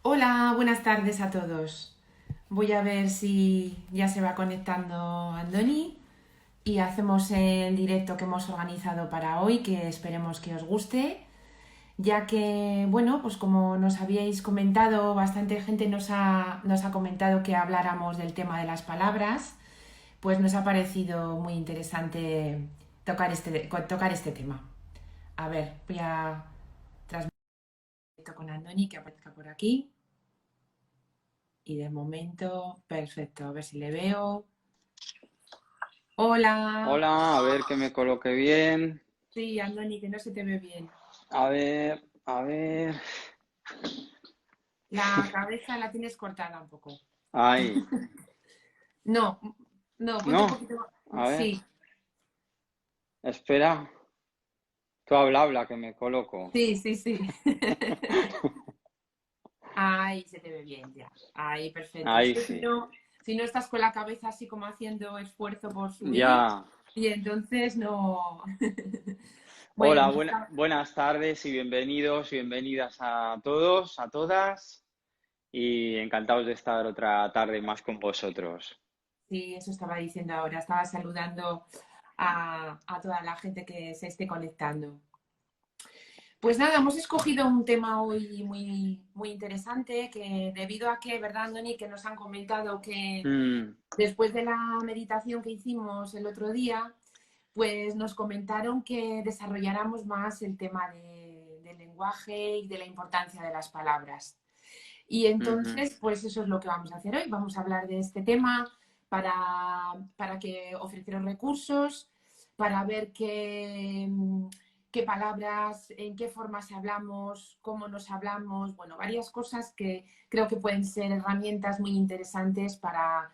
Hola, buenas tardes a todos. Voy a ver si ya se va conectando Andoni y hacemos el directo que hemos organizado para hoy, que esperemos que os guste, ya que, bueno, pues como nos habíais comentado, bastante gente nos ha comentado que habláramos del tema de las palabras, pues nos ha parecido muy interesante tocar este tema. A ver, voy a transmitir con Andoni que aparezca por aquí. Y de momento, perfecto, a ver si le veo. Hola. Hola, a ver que me coloque bien. Sí, Andoni, que no se te ve bien. A ver, a ver. La cabeza la tienes cortada un poco. Ahí. No, no, ponte un No, poquito. a ver. Sí, Espera. Tú habla, que me coloco. sí, sí, sí. Ahí se te ve bien ya. Ahí, perfecto. Es Ahí que si sí. no, si no estás con la cabeza así como haciendo esfuerzo por subir, Ya. y entonces no. Hola, Bueno, pues buenas tardes y bienvenidos y bienvenidas a todos, a todas. Y encantados de estar otra tarde más con vosotros. sí, eso estaba diciendo ahora. Estaba saludando a toda la gente que se esté conectando. Pues nada, hemos escogido un tema hoy muy, muy interesante que debido a que, ¿verdad, Andoni? Que nos han comentado que Mm, después de la meditación que hicimos el otro día, pues nos comentaron que desarrolláramos más el tema del lenguaje y de la importancia de las palabras. Y ujú. entonces, pues eso es lo que vamos a hacer hoy. Vamos a hablar de este tema para que ofreceros recursos, para ver qué palabras, en qué formas hablamos, cómo nos hablamos, bueno, varias cosas que creo que pueden ser herramientas muy interesantes para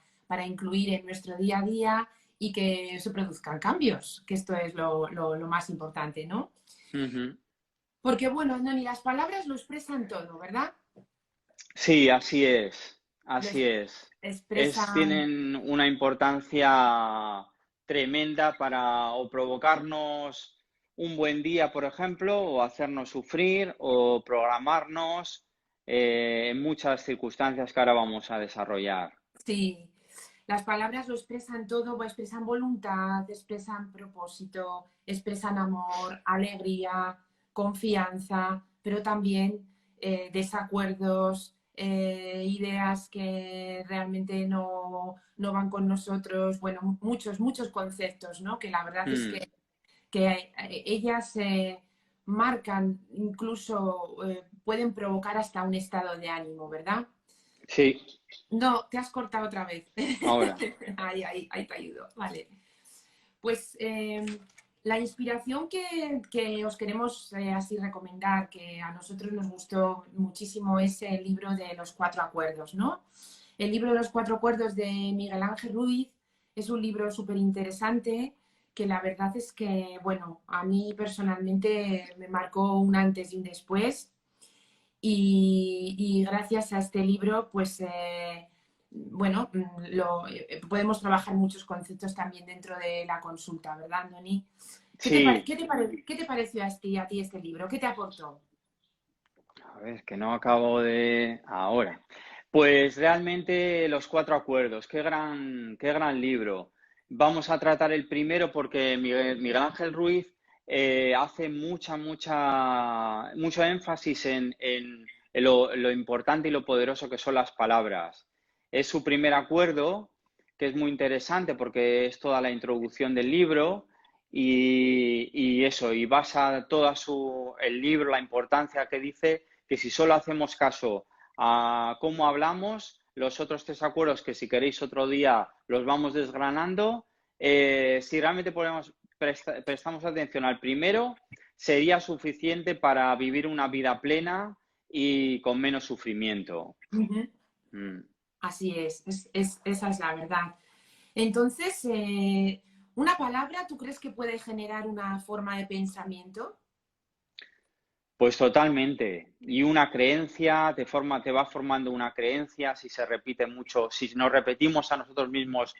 incluir en nuestro día a día y que se produzcan cambios, que esto es lo más importante, ¿no? Ujú. Porque, bueno, no, ni las palabras lo expresan todo, ¿verdad? Sí, así es, Lo así es. expresan. Tienen una importancia tremenda para o provocarnos un buen día, por ejemplo, o hacernos sufrir, o programarnos en muchas circunstancias que ahora vamos a desarrollar. Sí, las palabras lo expresan todo, expresan voluntad, expresan propósito, expresan amor, alegría, confianza, pero también desacuerdos, ideas que realmente no van con nosotros, bueno, muchos, muchos conceptos, ¿no? Que la verdad es Mm, que ellas marcan, incluso pueden provocar hasta un estado de ánimo, ¿verdad? sí, No, te has cortado otra vez. ahora. Ahí te ayudo. Vale. Pues la inspiración que os queremos así recomendar, que a nosotros nos gustó muchísimo, es el libro de los cuatro acuerdos, ¿no? El libro de los cuatro acuerdos de Miguel Ángel Ruiz es un libro súper interesante que la verdad es que, bueno, a mí personalmente me marcó un antes y un después y gracias a este libro, pues, bueno, podemos trabajar muchos conceptos también dentro de la consulta, ¿verdad, Noni? Sí, Qué te pareció a ti este libro? ¿Qué te aportó? a ver, que no acabo de ahora. Pues realmente los cuatro acuerdos, qué gran libro. Vamos a tratar el primero porque Miguel Ángel Ruiz hace mucho énfasis en lo importante y lo poderoso que son las palabras. Es su primer acuerdo, que es muy interesante porque es toda la introducción del libro y eso, y basa el libro, la importancia que dice que si solo hacemos caso a cómo hablamos, los otros tres acuerdos que si queréis otro día los vamos desgranando, si realmente prestamos atención al primero, sería suficiente para vivir una vida plena y con menos sufrimiento. Ujú. Mm. Así esa es la verdad. Entonces, ¿una palabra tú crees que puede generar una forma de pensamiento? Pues totalmente. Y una creencia te va formando una creencia, si se repite mucho, si nos repetimos a nosotros mismos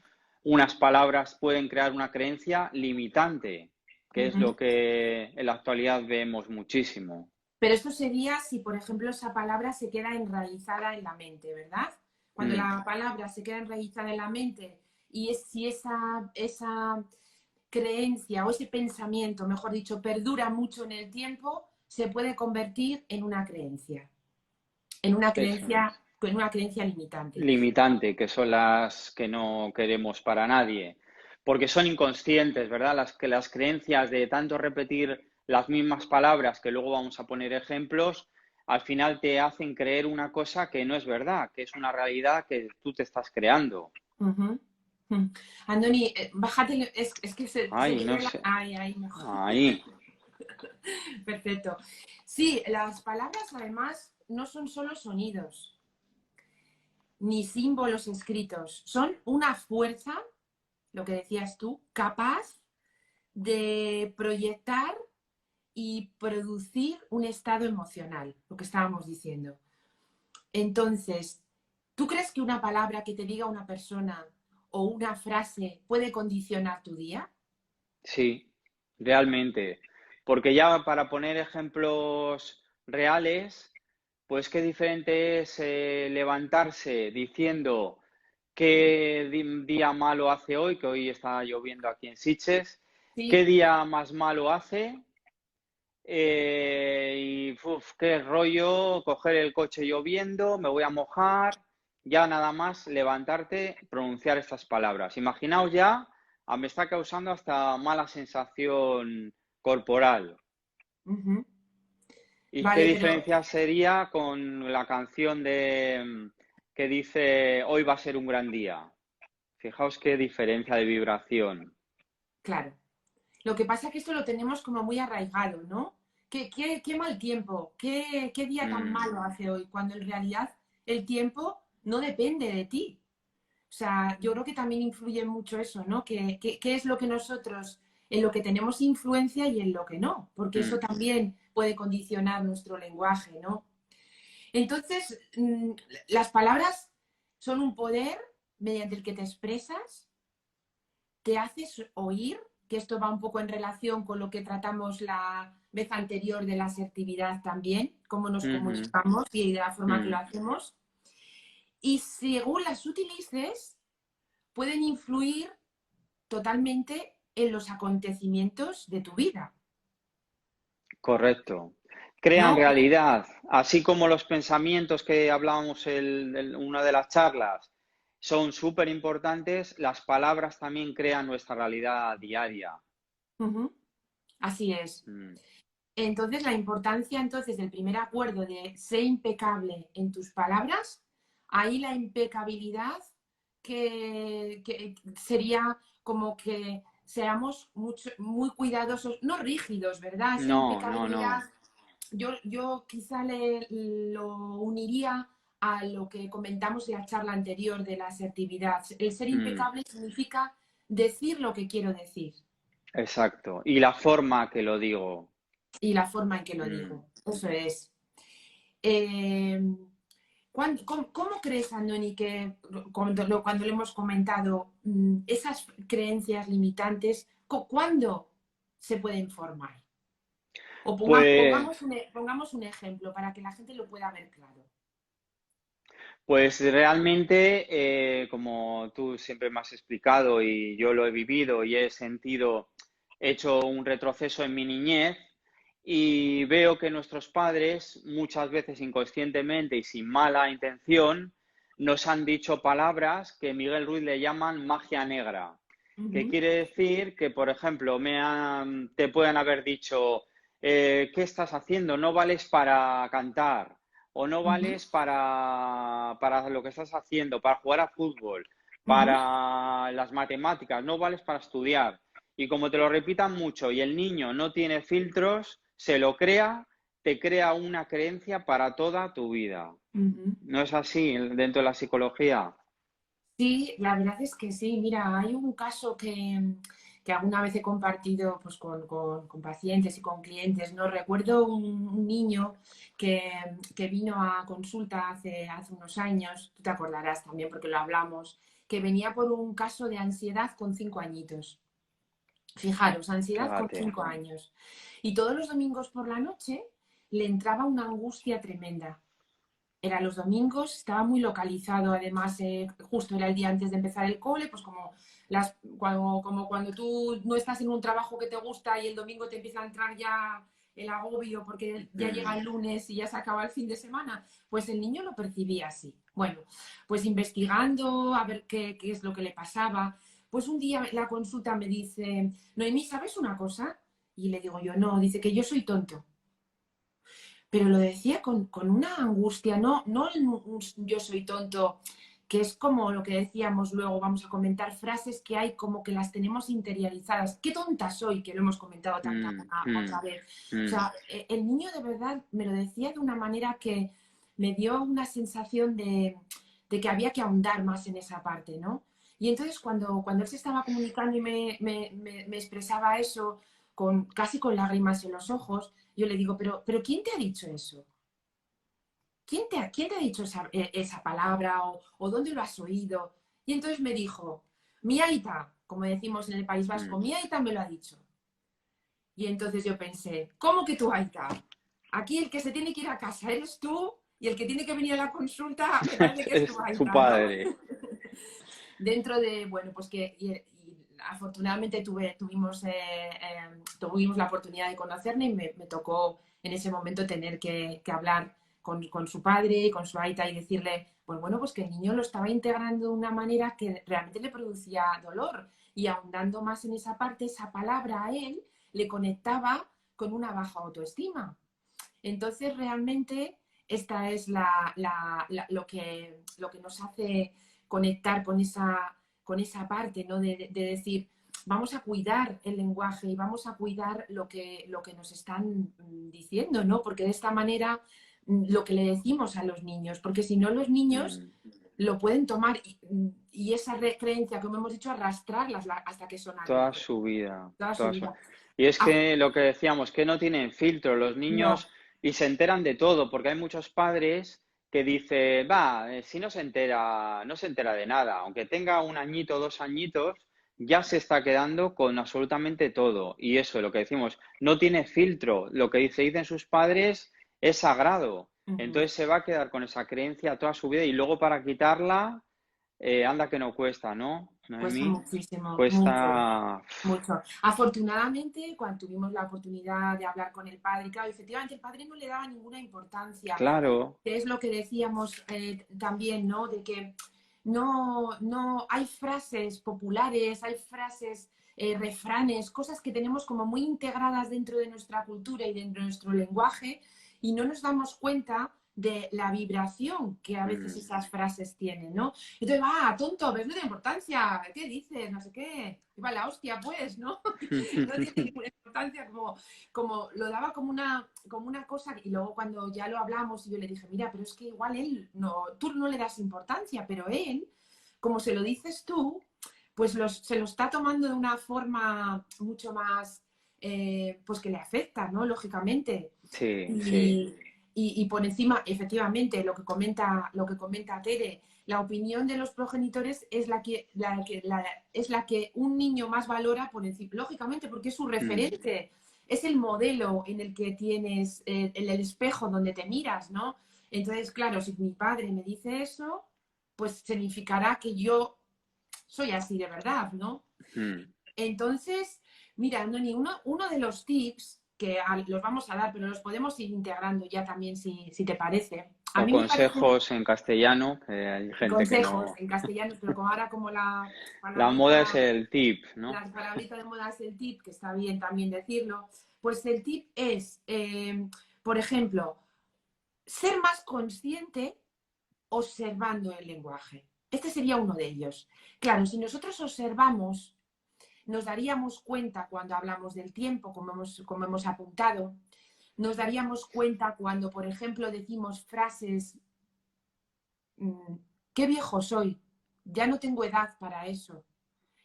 unas palabras, pueden crear una creencia limitante, que es lo Ujú. que en la actualidad vemos muchísimo. Pero esto sería si, por ejemplo, esa palabra se queda enraizada en la mente, ¿verdad? Cuando Mm, la palabra se queda enraizada en la mente y si esa creencia o ese pensamiento, mejor dicho, perdura mucho en el tiempo, se puede convertir eso es. en una creencia limitante. Limitante, que son las que no queremos para nadie, porque son inconscientes, ¿verdad? Las creencias de tanto repetir las mismas palabras, que luego vamos a poner ejemplos, al final te hacen creer una cosa que no es verdad, que es una realidad que tú te estás creando. Ujú. Andoni, bájate, es que se Ay, me no queda la... sé. Ay, ay, mejor. Ahí, Perfecto. Sí, las palabras además no son solo sonidos ni símbolos escritos, son una fuerza, lo que decías tú, capaz de proyectar y producir un estado emocional, lo que estábamos diciendo. Entonces, ¿tú crees que una palabra que te diga una persona o una frase puede condicionar tu día? sí, realmente. Porque ya para poner ejemplos reales, pues qué diferente es levantarse diciendo qué día malo hace hoy, que hoy está lloviendo aquí en Sitges, qué Sí. día más malo hace y qué rollo coger el coche lloviendo, me voy a mojar, ya nada más levantarte, pronunciar estas palabras. Imaginaos ya, me está causando hasta mala sensación corporal. Ujú. ¿Y qué Vale, pero diferencia sería con la canción de que dice hoy va a ser un gran día? Fijaos qué diferencia de vibración. claro. Lo que pasa es que esto lo tenemos como muy arraigado, ¿no? Qué mal tiempo, qué día tan Mm, malo hace hoy, cuando en realidad el tiempo no depende de ti. O sea, yo creo que también influye mucho eso, ¿no? ¿Qué es lo que nosotros, en lo que tenemos influencia y en lo que no? Porque eso mm, también puede condicionar nuestro lenguaje, ¿no? Entonces, las palabras son un poder mediante el que te expresas, te haces oír, que esto va un poco en relación con lo que tratamos la vez anterior de la asertividad también, cómo nos ujú, comunicamos y de la forma que lo mm. hacemos. Y según las utilices, pueden influir totalmente en los acontecimientos de tu vida, Correcto. Crean ¿no? realidad, así como los pensamientos que hablábamos en una de las charlas son súper importantes, las palabras también crean nuestra realidad diaria. Ujú. Así es. Mm, Entonces, la importancia entonces del primer acuerdo de ser impecable en tus palabras, ahí la impecabilidad que sería como que seamos muy cuidadosos, no rígidos, ¿verdad? Esa no, no, impecabilidad, no. yo quizá lo uniría a lo que comentamos en la charla anterior de la asertividad. El ser Mm, impecable significa decir lo que quiero decir exacto. Y la forma que lo digo. y la forma en que lo Mm, digo. Eso es. Eh, ¿cómo crees, Andoni, que cuando lo hemos comentado, esas creencias limitantes, cuándo se pueden formar? O Pues pongamos un ejemplo para que la gente lo pueda ver claro. Pues realmente, como tú siempre me has explicado y yo lo he vivido y he sentido, he hecho un retroceso en mi niñez y veo que nuestros padres, muchas veces inconscientemente y sin mala intención, nos han dicho palabras que Miguel Ruiz le llaman magia negra, que Ujú, quiere decir que, por ejemplo, te pueden haber dicho, ¿qué estás haciendo? No vales para cantar o no ujú, vales para lo que estás haciendo, para jugar a fútbol, ujú, para las matemáticas, no vales para estudiar. Y como te lo repitan mucho y el niño no tiene filtros, se lo crea, te crea una creencia para toda tu vida. ujú. ¿No es así dentro de la psicología? Sí, la verdad es que sí. Mira, hay un caso que alguna vez he compartido pues, con pacientes y con clientes. No recuerdo un niño que vino a consulta hace unos años, tú te acordarás también porque lo hablamos, que venía por un caso de ansiedad con 5 añitos. Fijaros, ansiedad con Fíjate. 5 años. Y todos los domingos por la noche le entraba una angustia tremenda. Era los domingos, estaba muy localizado, además justo era el día antes de empezar el cole, pues como cuando tú no estás en un trabajo que te gusta y el domingo te empieza a entrar ya el agobio porque ya llega el lunes y ya se acaba el fin de semana, pues el niño lo percibía así. Bueno, pues investigando a ver qué es lo que le pasaba, pues un día la consulta me dice, Noemí, ¿sabes una cosa? Y le digo yo, no, dice que yo soy tonto, pero lo decía con una angustia, no yo soy tonto, que es como lo que decíamos luego, vamos a comentar frases que hay como que las tenemos interiorizadas. Qué tonta soy, que lo hemos comentado otra vez. O sea, el niño de verdad me lo decía de una manera que me dio una sensación de que había que ahondar más en esa parte, ¿no? Y entonces cuando él se estaba comunicando y me expresaba eso casi con lágrimas en los ojos, yo le digo, pero ¿quién te ha dicho eso? ¿Quién te ha dicho esa palabra o dónde lo has oído? Y entonces me dijo, mi aita, como decimos en el País Vasco, mi aita me lo ha dicho. Y entonces yo pensé, ¿cómo que tu aita? Aquí el que se tiene que ir a casa eres tú y el que tiene que venir a la consulta me parece que es tu Es tu aita, ¿no? padre. Dentro de, bueno, pues y afortunadamente tuvimos la oportunidad de conocerle y me tocó en ese momento tener que hablar con su padre, con su aita y decirle, pues bueno, pues que el niño lo estaba integrando de una manera que realmente le producía dolor y ahondando más en esa parte, esa palabra a él le conectaba con una baja autoestima. Entonces, realmente, esta es lo que nos hace conectar con esa parte, ¿no? De decir, vamos a cuidar el lenguaje y vamos a cuidar lo que nos están diciendo, ¿no? Porque de esta manera lo que le decimos a los niños, porque si no los niños lo pueden tomar y esa creencia, como hemos dicho, arrastrarlas hasta que son Toda adultos, su vida, toda su toda su... vida. Y es Ah, que lo que decíamos, que no tienen filtro los no, niños y se enteran de todo, porque hay muchos padres que dicen, va, si no se entera, no se entera de nada, aunque tenga un añito, 2 añitos, ya se está quedando con absolutamente todo. Y eso, lo que decimos, no tiene filtro. Lo que dicen sus padres es sagrado. Entonces se va a quedar con esa creencia toda su vida y luego para quitarla, anda que no cuesta, ¿no, cuesta Noemí? muchísimo, mucho. Cuesta, Mucho. Afortunadamente, cuando tuvimos la oportunidad de hablar con el padre, claro, efectivamente el padre no le daba ninguna importancia, claro, que es lo que decíamos también, ¿no? De que no hay frases populares, hay frases, refranes, cosas que tenemos como muy integradas dentro de nuestra cultura y dentro de nuestro lenguaje y no nos damos cuenta de la vibración que a veces esas frases tienen, ¿no? Entonces, tonto, ves no tiene importancia, ¿qué dices? No sé qué, iba la hostia, pues, ¿no? No tiene ninguna importancia, como lo daba como una cosa, y luego cuando ya lo hablamos, y yo le dije, mira, pero es que igual tú no le das importancia, pero él, como se lo dices tú, pues se lo está tomando de una forma mucho más, pues que le afecta, ¿no? Lógicamente. sí, sí, Y, y por encima, efectivamente, lo que comenta Tere, la opinión de los progenitores es es la que un niño más valora por encima, lógicamente, porque es su referente, es el modelo en el que tienes, el espejo donde te miras, ¿no? Entonces, claro, si mi padre me dice eso, pues significará que yo soy así de verdad, ¿no? Entonces, mira, Noni, uno de los tips que los vamos a dar, pero los podemos ir integrando ya también si te parece. A O mí me parece consejos en castellano, que hay gente que consejos no. en castellano, pero como ahora como La moda es palabrita, el tip, ¿no? la palabrita de moda es el tip, que está bien también decirlo, pues el tip es, por ejemplo, ser más consciente observando el lenguaje. Este sería uno de ellos. Claro, si nosotros observamos nos daríamos cuenta cuando hablamos del tiempo, como hemos apuntado, nos daríamos cuenta cuando, por ejemplo, decimos frases, qué viejo soy, ya no tengo edad para eso.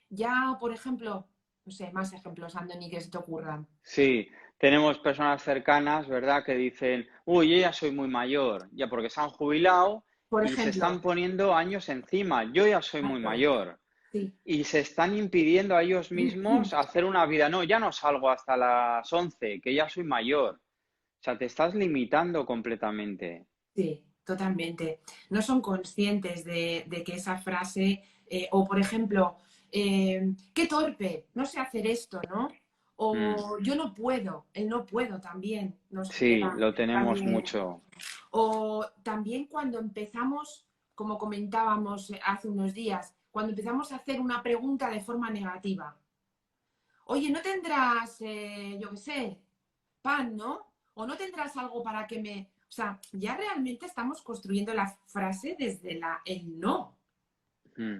Ya, por ejemplo, no sé, más ejemplos, Andoni, que se te ocurran. Sí, tenemos personas cercanas, ¿verdad?, que dicen, uy, yo ya soy muy mayor, ya porque se han jubilado Por y se están ejemplo, poniendo años encima, yo ya soy muy exacto, mayor. sí. Y se están impidiendo a ellos mismos hacer una vida. No, ya no salgo hasta las 11, que ya soy mayor. O sea, te estás limitando completamente. Sí, totalmente. No son conscientes de que esa frase, o por ejemplo, qué torpe, no sé hacer esto, ¿no? Mm. O yo no puedo, el no puedo también nos Sí, genera lo tenemos también. mucho. O también cuando empezamos, como comentábamos hace unos días, cuando empezamos a hacer una pregunta de forma negativa. Oye, ¿no tendrás, yo qué sé, pan, ¿no? O no tendrás algo para que me... O sea, ya realmente estamos construyendo la frase desde el no. Mm.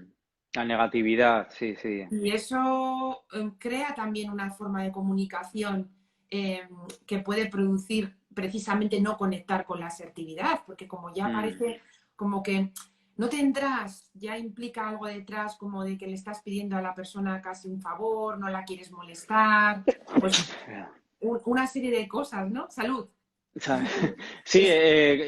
La negatividad, sí, sí. Y eso crea también una forma de comunicación que puede producir precisamente no conectar con la asertividad, porque como ya Mm. parece como que no tendrás, ya implica algo detrás como de que le estás pidiendo a la persona casi un favor, no la quieres molestar, pues una serie de cosas, ¿no? Salud. ¿Sabes? Sí,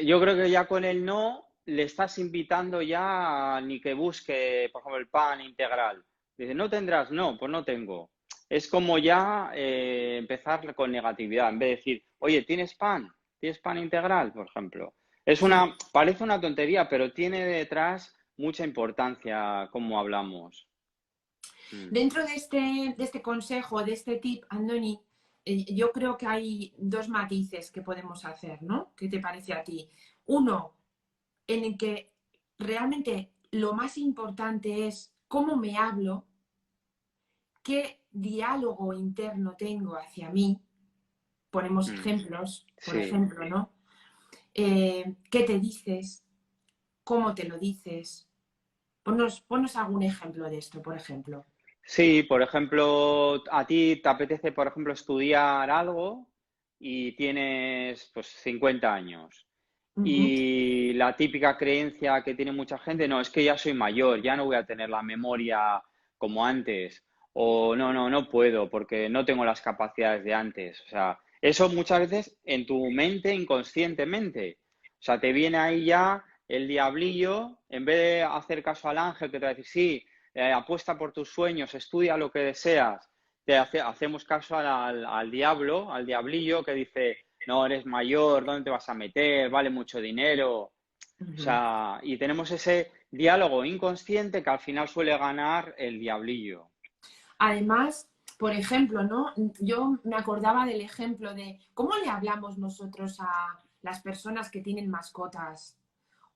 yo creo que ya con el no le estás invitando ya a ni que busque, por ejemplo, el pan integral. Dice, ¿no tendrás? No, pues no tengo. Es como ya empezar con negatividad, en vez de decir, oye, ¿tienes pan? ¿Tienes pan integral, por ejemplo? Sí. Parece una tontería, pero tiene detrás mucha importancia cómo hablamos. Mm. Dentro de este consejo, de este tip, Andoni, yo creo que hay dos matices que podemos hacer, ¿no? ¿Qué te parece a ti? Uno, en el que realmente lo más importante es cómo me hablo, qué diálogo interno tengo hacia mí. Ponemos Mm. ejemplos, por Sí. ejemplo, ¿no? ¿Qué te dices? ¿Cómo te lo dices? Ponnos algún ejemplo de esto, por ejemplo. Sí, por ejemplo, a ti te apetece, por ejemplo, estudiar algo y tienes pues 50 años. Ujú. Y la típica creencia que tiene mucha gente, no, es que ya soy mayor, ya no voy a tener la memoria como antes. O no, no, no puedo porque no tengo las capacidades de antes. O sea, eso muchas veces en tu mente inconscientemente. O sea, te viene ahí ya el diablillo, en vez de hacer caso al ángel que te va a decir, sí, apuesta por tus sueños, estudia lo que deseas. Hacemos caso al diablo, al diablillo que dice, no, eres mayor, ¿dónde te vas a meter? Vale mucho dinero. O Ujú. sea, y tenemos ese diálogo inconsciente que al final suele ganar el diablillo. Además, por ejemplo, ¿no? Yo me acordaba del ejemplo de cómo le hablamos nosotros a las personas que tienen mascotas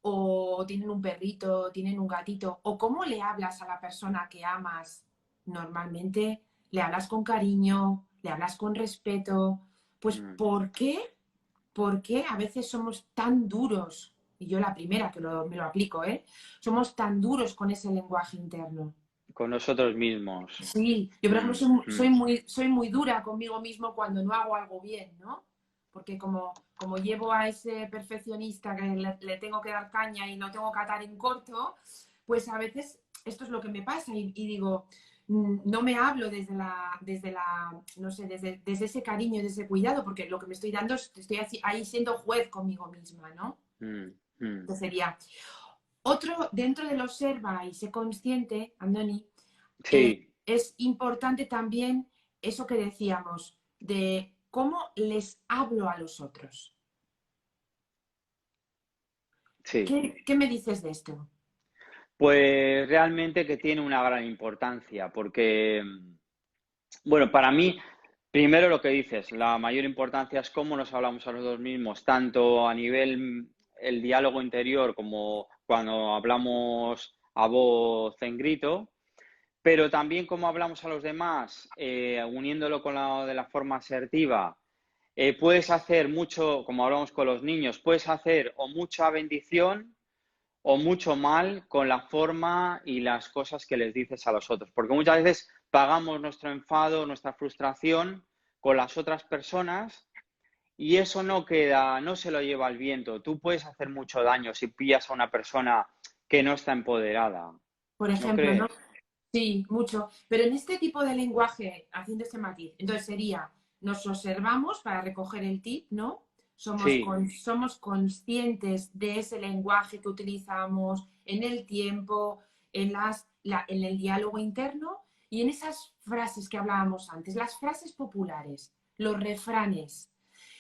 o tienen un perrito, tienen un gatito, o cómo le hablas a la persona que amas. Normalmente le hablas con cariño, le hablas con respeto. Pues Mm. ¿por qué a veces somos tan duros? Y yo la primera que me lo aplico, ¿eh? Somos tan duros con ese lenguaje interno. Con nosotros mismos. Sí, yo por ejemplo Mm, mm, soy muy dura conmigo mismo cuando no hago algo bien, ¿no? Porque como llevo a ese perfeccionista que le tengo que dar caña y no tengo que atar en corto, pues a veces esto es lo que me pasa y digo, no me hablo desde la, no sé, desde ese cariño, desde ese cuidado, porque lo que me estoy dando es, estoy ahí siendo juez conmigo misma, ¿no? mm, mm. Entonces sería otro, dentro del observa y sé consciente, Andoni, Sí, es importante también eso que decíamos, de cómo les hablo a los otros. sí. ¿Qué me dices de esto? Pues realmente que tiene una gran importancia, porque, bueno, para mí, primero lo que dices, la mayor importancia es cómo nos hablamos a nosotros mismos, tanto a nivel el diálogo interior como cuando hablamos a voz en grito, pero también cómo hablamos a los demás, uniéndolo con la de la forma asertiva. Puedes hacer mucho, como hablamos con los niños, puedes hacer o mucha bendición o mucho mal con la forma y las cosas que les dices a los otros. Porque muchas veces pagamos nuestro enfado, nuestra frustración con las otras personas y eso no queda, no se lo lleva el viento. Tú puedes hacer mucho daño si pillas a una persona que no está empoderada. Por ¿No ejemplo, ¿no? crees? Sí, mucho. Pero en este tipo de lenguaje, haciendo este matiz, entonces sería, nos observamos para recoger el tip, ¿no? Sí, Somos conscientes de ese lenguaje que utilizamos en el tiempo, en el diálogo interno y en esas frases que hablábamos antes, las frases populares, los refranes.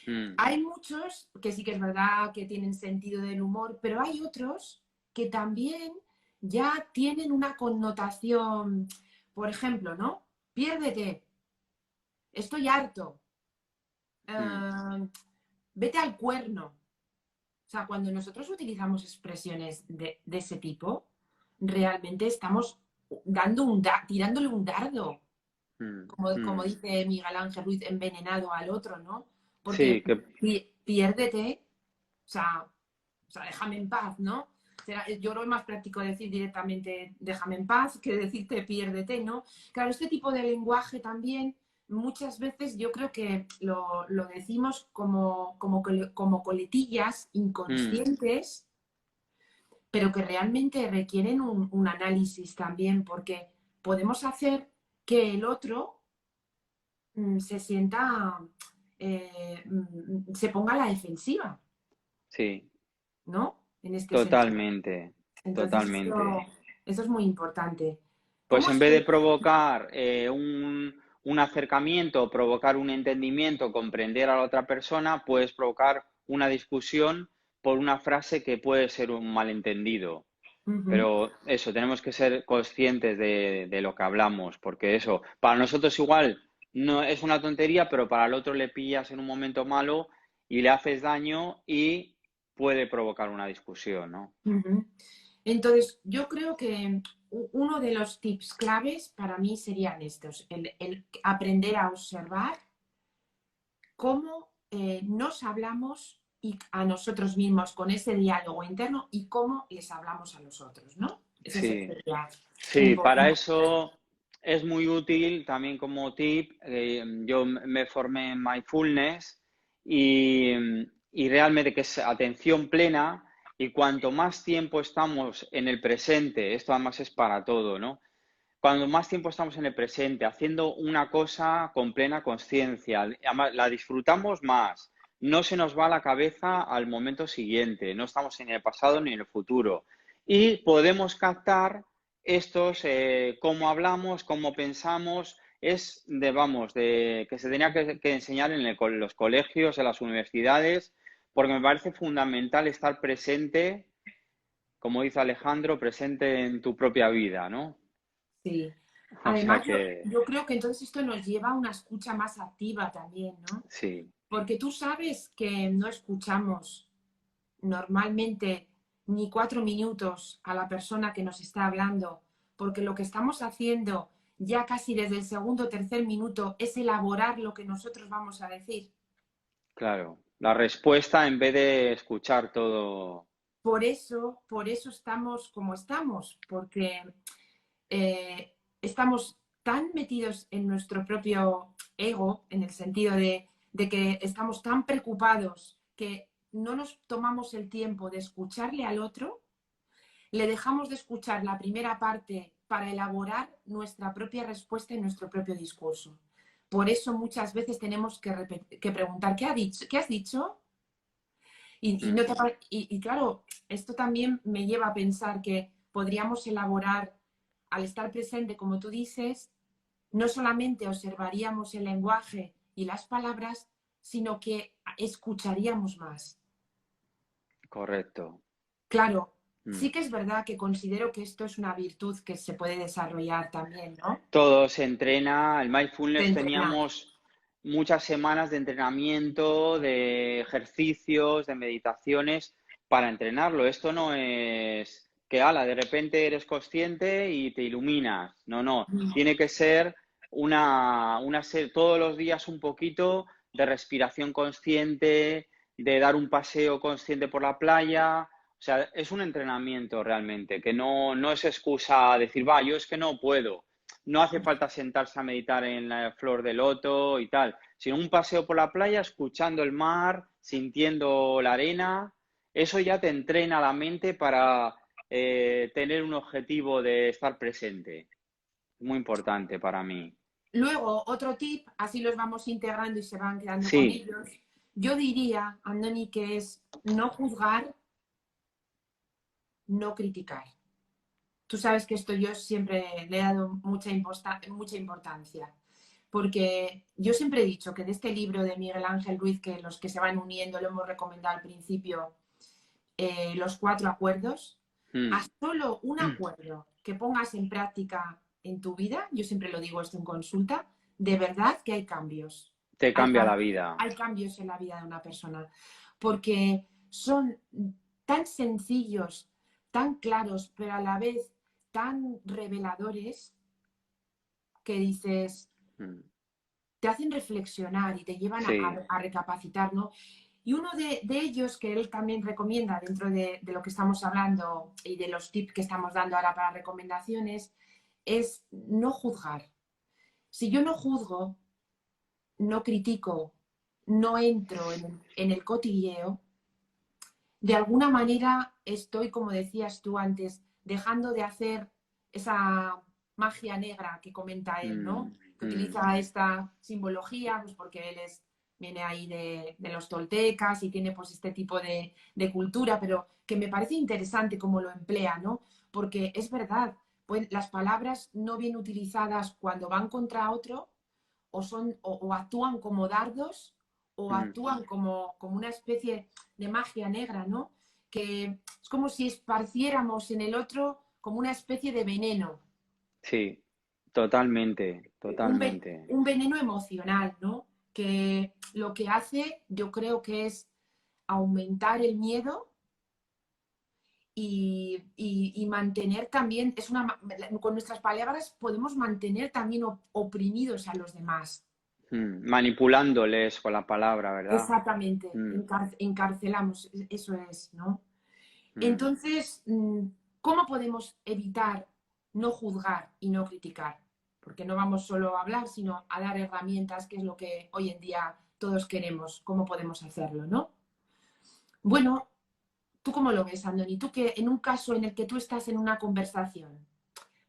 Mm, Hay muchos que sí que es verdad que tienen sentido del humor, pero hay otros que también ya tienen una connotación, por ejemplo, ¿no? Piérdete, estoy harto, mm. eh, vete al cuerno. O sea, cuando nosotros utilizamos expresiones de ese tipo, realmente estamos tirándole un dardo, Mm, como mm. dice Miguel Ángel Ruiz, envenenado al otro, ¿no? Porque Sí, que piérdete, o sea, déjame en paz, ¿no? Yo creo que es más práctico decir directamente déjame en paz que decirte piérdete, ¿no? Claro, este tipo de lenguaje también muchas veces yo creo que lo decimos como coletillas mm, inconscientes, pero que realmente requieren un análisis también, porque podemos hacer que el otro se sienta, se ponga a la defensiva, sí, ¿no? En este sentido. totalmente, Entonces, totalmente. eso es muy importante. Pues ¿Cómo en es vez de que... provocar un acercamiento, provocar un entendimiento, comprender a la otra persona, puedes provocar una discusión por una frase que puede ser un malentendido. Ujú, Pero eso, tenemos que ser conscientes de lo que hablamos, porque eso, para nosotros igual no es una tontería, pero para el otro le pillas en un momento malo y le haces daño y puede provocar una discusión, ¿no? ujú. Entonces, yo creo que uno de los tips claves para mí serían estos, el aprender a observar cómo nos hablamos a nosotros mismos con ese diálogo interno y cómo les hablamos a los otros, ¿no? Ese Sí, sería sí, para importante. eso es muy útil también como tip. Yo me formé en mindfulness y, y realmente que es atención plena y cuanto más tiempo estamos en el presente, esto además es para todo, ¿no? Cuando más tiempo estamos en el presente, haciendo una cosa con plena conciencia, además la disfrutamos más, no se nos va la cabeza al momento siguiente, no estamos ni en el pasado ni en el futuro. Y podemos captar estos, cómo hablamos, cómo pensamos, es de, vamos, de que se tenía que enseñar en los colegios, en las universidades, porque me parece fundamental estar presente, como dice Alejandro, presente en tu propia vida, ¿no? Sí. O sea Además, yo, que yo creo que entonces esto nos lleva a una escucha más activa también, ¿no? sí, Porque tú sabes que no escuchamos normalmente ni 4 minutos a la persona que nos está hablando, porque lo que estamos haciendo ya casi desde el segundo o tercer minuto es elaborar lo que nosotros vamos a decir. claro. La respuesta en vez de escuchar todo. Por eso estamos como estamos, porque estamos tan metidos en nuestro propio ego, en el sentido de que estamos tan preocupados que no nos tomamos el tiempo de escucharle al otro, le dejamos de escuchar la primera parte para elaborar nuestra propia respuesta y nuestro propio discurso. Por eso muchas veces tenemos que preguntar, ¿qué has dicho? Y, Mm, no te y claro, esto también me lleva a pensar que podríamos elaborar, al estar presente, como tú dices, no solamente observaríamos el lenguaje y las palabras, sino que escucharíamos más. correcto. Claro, Mm. sí que es verdad que considero que esto es una virtud que se puede desarrollar también, ¿no? Todo se entrena. El De mindfulness entrenar. teníamos muchas semanas de entrenamiento, de ejercicios, de meditaciones para entrenarlo. Esto no es que, ala, de repente eres consciente y te iluminas. No, no. Tiene que ser todos los días un poquito de respiración consciente, de dar un paseo consciente por la playa. O sea, es un entrenamiento realmente, que no es excusa a decir, va, yo es que no puedo. No hace falta sentarse a meditar en la flor de loto y tal, sino un paseo por la playa, escuchando el mar, sintiendo la arena. Eso ya te entrena la mente para tener un objetivo de estar presente. Muy importante para mí. Luego, otro tip, así los vamos integrando y se van quedando con Sí, ellos. Yo diría, Andoni, que es no juzgar, no criticar. Tú sabes que esto yo siempre le he dado mucha importancia, porque yo siempre he dicho que de este libro de Miguel Ángel Ruiz, que los que se van uniendo lo hemos recomendado al principio, los 4 acuerdos, a Mm. solo un acuerdo que pongas en práctica en tu vida, yo siempre lo digo esto en consulta, de verdad que hay cambios. Te Hay, cambia la vida. hay cambios en la vida de una persona, porque son tan sencillos, tan claros, pero a la vez tan reveladores que dices, Mm. te hacen reflexionar y te llevan Sí. a recapacitar, ¿no? Y uno de ellos que él también recomienda dentro de lo que estamos hablando y de los tips que estamos dando ahora para recomendaciones es no juzgar. Si yo no juzgo, no critico, no entro en el cotilleo, de alguna manera estoy, como decías tú antes, dejando de hacer esa magia negra que comenta él, ¿no? Mm. Que Mm. utiliza esta simbología, pues porque él viene ahí de los toltecas y tiene pues este tipo de cultura, pero que me parece interesante cómo lo emplea, ¿no? Porque es verdad, pues las palabras no bien utilizadas cuando van contra otro o actúan como dardos o Mm. actúan como una especie de magia negra, ¿no? Que es como si esparciéramos en el otro como una especie de veneno, Sí, totalmente, totalmente. un veneno emocional, ¿no? Que lo que hace, yo creo que es aumentar el miedo y mantener también, con nuestras palabras podemos mantener también oprimidos a los demás. Mm. Manipulándoles con la palabra, ¿verdad? Exactamente, Mm. encarcelamos, eso es, ¿no? Mm. Entonces, ¿cómo podemos evitar no juzgar y no criticar? Porque no vamos solo a hablar, sino a dar herramientas, que es lo que hoy en día todos queremos. ¿Cómo podemos hacerlo, no? Bueno, ¿tú cómo lo ves, Andoni? Tú que en un caso en el que tú estás en una conversación,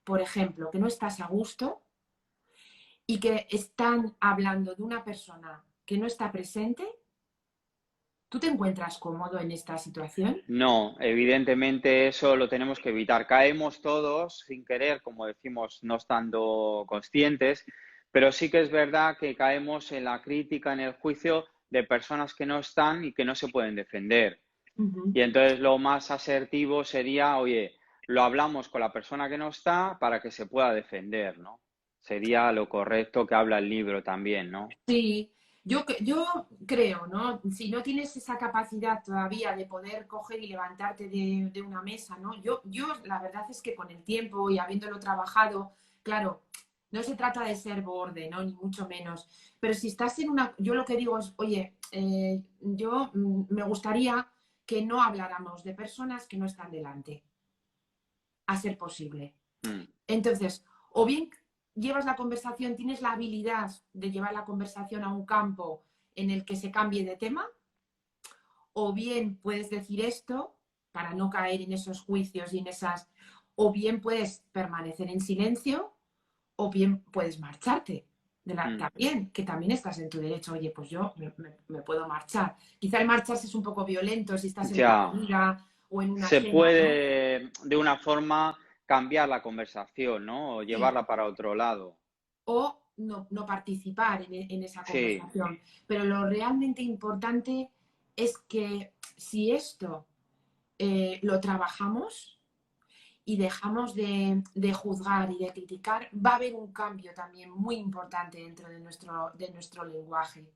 por ejemplo, que no estás a gusto y que están hablando de una persona que no está presente, ¿tú te encuentras cómodo en esta situación? No, evidentemente eso lo tenemos que evitar. Caemos todos sin querer, como decimos, no estando conscientes, pero sí que es verdad que caemos en la crítica, en el juicio de personas que no están y que no se pueden defender. Ujú. Y entonces lo más asertivo sería, oye, lo hablamos con la persona que no está para que se pueda defender, ¿no? Sería lo correcto que habla el libro también, ¿no? Sí, yo creo, ¿no? Si no tienes esa capacidad todavía de poder coger y levantarte de una mesa, ¿no? Yo la verdad es que con el tiempo y habiéndolo trabajado, claro, no se trata de ser borde, ¿no? Ni mucho menos. Pero si estás en una, yo lo que digo es, oye, yo me gustaría que no habláramos de personas que no están delante, a ser posible. Mm. Entonces, o bien llevas la conversación, tienes la habilidad de llevar la conversación a un campo en el que se cambie de tema, o bien puedes decir esto para no caer en esos juicios y en esas, o bien puedes permanecer en silencio, o bien puedes marcharte. Mm. También, que también estás en tu derecho, oye, pues yo me puedo marchar. Quizá el marcharse es un poco violento si estás en una Ya. comida o en una Se cena, ¿no? puede de una forma cambiar la conversación, ¿no? O Sí, llevarla para otro lado. o no participar en esa Sí, conversación. Pero lo realmente importante es que si esto lo trabajamos y dejamos de juzgar y de criticar, va a haber un cambio también muy importante dentro de nuestro lenguaje.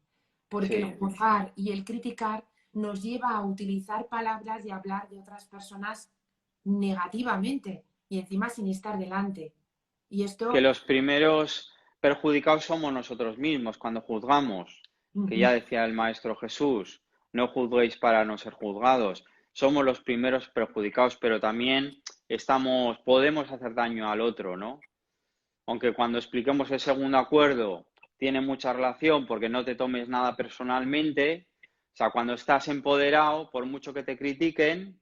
Porque el sí. juzgar y el criticar nos lleva a utilizar palabras y hablar de otras personas negativamente y encima sin estar delante. Y Que esto, los primeros perjudicados somos nosotros mismos cuando juzgamos, que ujú, ya decía el Maestro Jesús, no juzguéis para no ser juzgados. Somos los primeros perjudicados, pero también podemos hacer daño al otro, ¿no? Aunque cuando expliquemos el segundo acuerdo tiene mucha relación porque no te tomes nada personalmente, o sea, cuando estás empoderado, por mucho que te critiquen,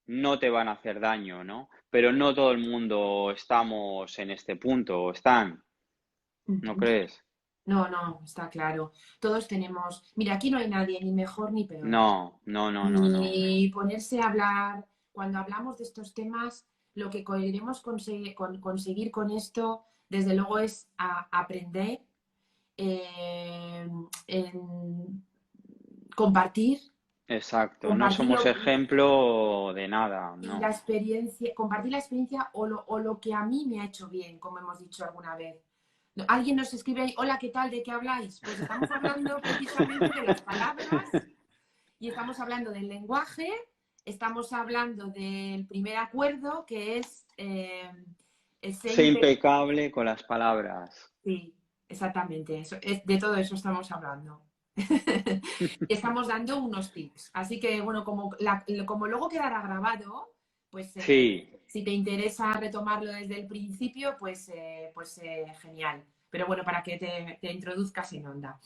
no te van a hacer daño, ¿no? Pero no todo el mundo estamos en este punto, ¿o están? ¿No ujú. crees? No, no, está claro. Todos tenemos, mira, aquí no hay nadie ni mejor ni peor. No, no, no, no, no. Ni ponerse a hablar, cuando hablamos de estos temas, lo que queremos conseguir con esto, desde luego, es aprender en compartir, Exacto, no compartir somos ejemplo de nada, la no. experiencia, compartir la experiencia o lo que a mí me ha hecho bien, como hemos dicho alguna vez. Alguien nos escribe ahí, hola, ¿qué tal? ¿De qué habláis? Pues estamos hablando precisamente de las palabras y estamos hablando del lenguaje, estamos hablando del primer acuerdo, que es ser Sé impecable con las palabras. Sí, exactamente. De todo eso estamos hablando. Y estamos dando unos tips. Así que, bueno, como luego quedará grabado, pues Sí, si te interesa retomarlo desde el principio, genial. Pero bueno, para que te introduzcas en onda.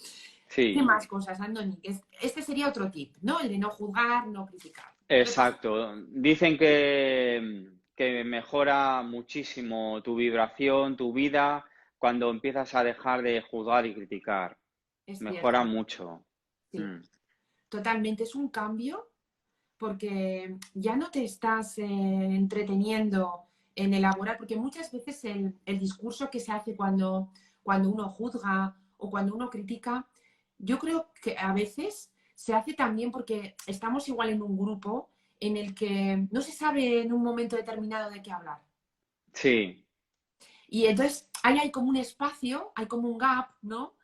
¿Qué sí, más cosas, Andoni? Este sería otro tip, ¿no? El de no juzgar, no criticar. exacto. Dicen que mejora muchísimo tu vibración, tu vida, cuando empiezas a dejar de juzgar y criticar. Es Mejora cierto, mucho. sí. Mm, Totalmente. Es un cambio porque ya no te estás entreteniendo en elaborar, porque muchas veces el discurso que se hace cuando uno juzga o cuando uno critica, yo creo que a veces se hace también porque estamos igual en un grupo en el que no se sabe en un momento determinado de qué hablar. sí, Y entonces ahí hay como un espacio, hay como un gap, ¿no?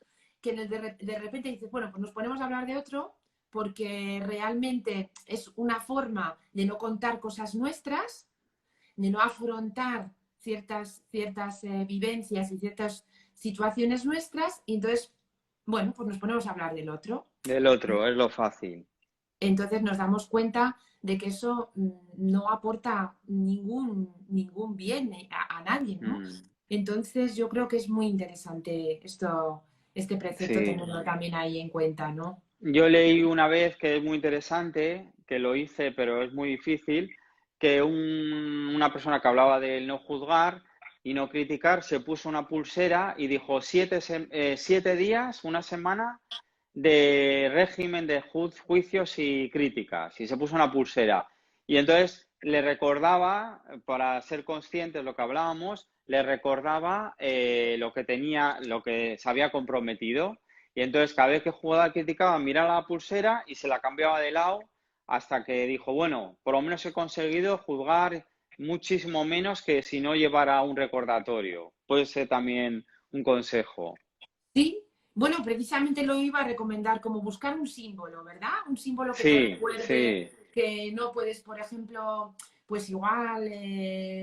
Que de repente dices, bueno, pues nos ponemos a hablar de otro porque realmente es una forma de no contar cosas nuestras, de no afrontar ciertas vivencias y ciertas situaciones nuestras, y entonces, bueno, pues nos ponemos a hablar del otro. del otro, es lo fácil. Entonces nos damos cuenta de que eso no aporta ningún bien a nadie, ¿no? Mm, Entonces yo creo que es muy interesante este precepto sí. tenerlo también ahí en cuenta, ¿no? Yo leí una vez que es muy interesante, que lo hice, pero es muy difícil, que una persona que hablaba del no juzgar y no criticar se puso una pulsera y dijo 7 días, una semana de régimen de juicios y críticas. Y se puso una pulsera. Y entonces le recordaba, para ser conscientes de lo que hablábamos, le recordaba lo que tenía, lo que se había comprometido. Y entonces cada vez que jugaba criticaba, miraba la pulsera y se la cambiaba de lado hasta que dijo, bueno, por lo menos he conseguido juzgar muchísimo menos que si no llevara un recordatorio. Puede ser también un consejo. Sí, bueno, precisamente lo iba a recomendar como buscar un símbolo, ¿verdad? Un símbolo que te Sí, recuerde sí. que no puedes, por ejemplo, pues igual,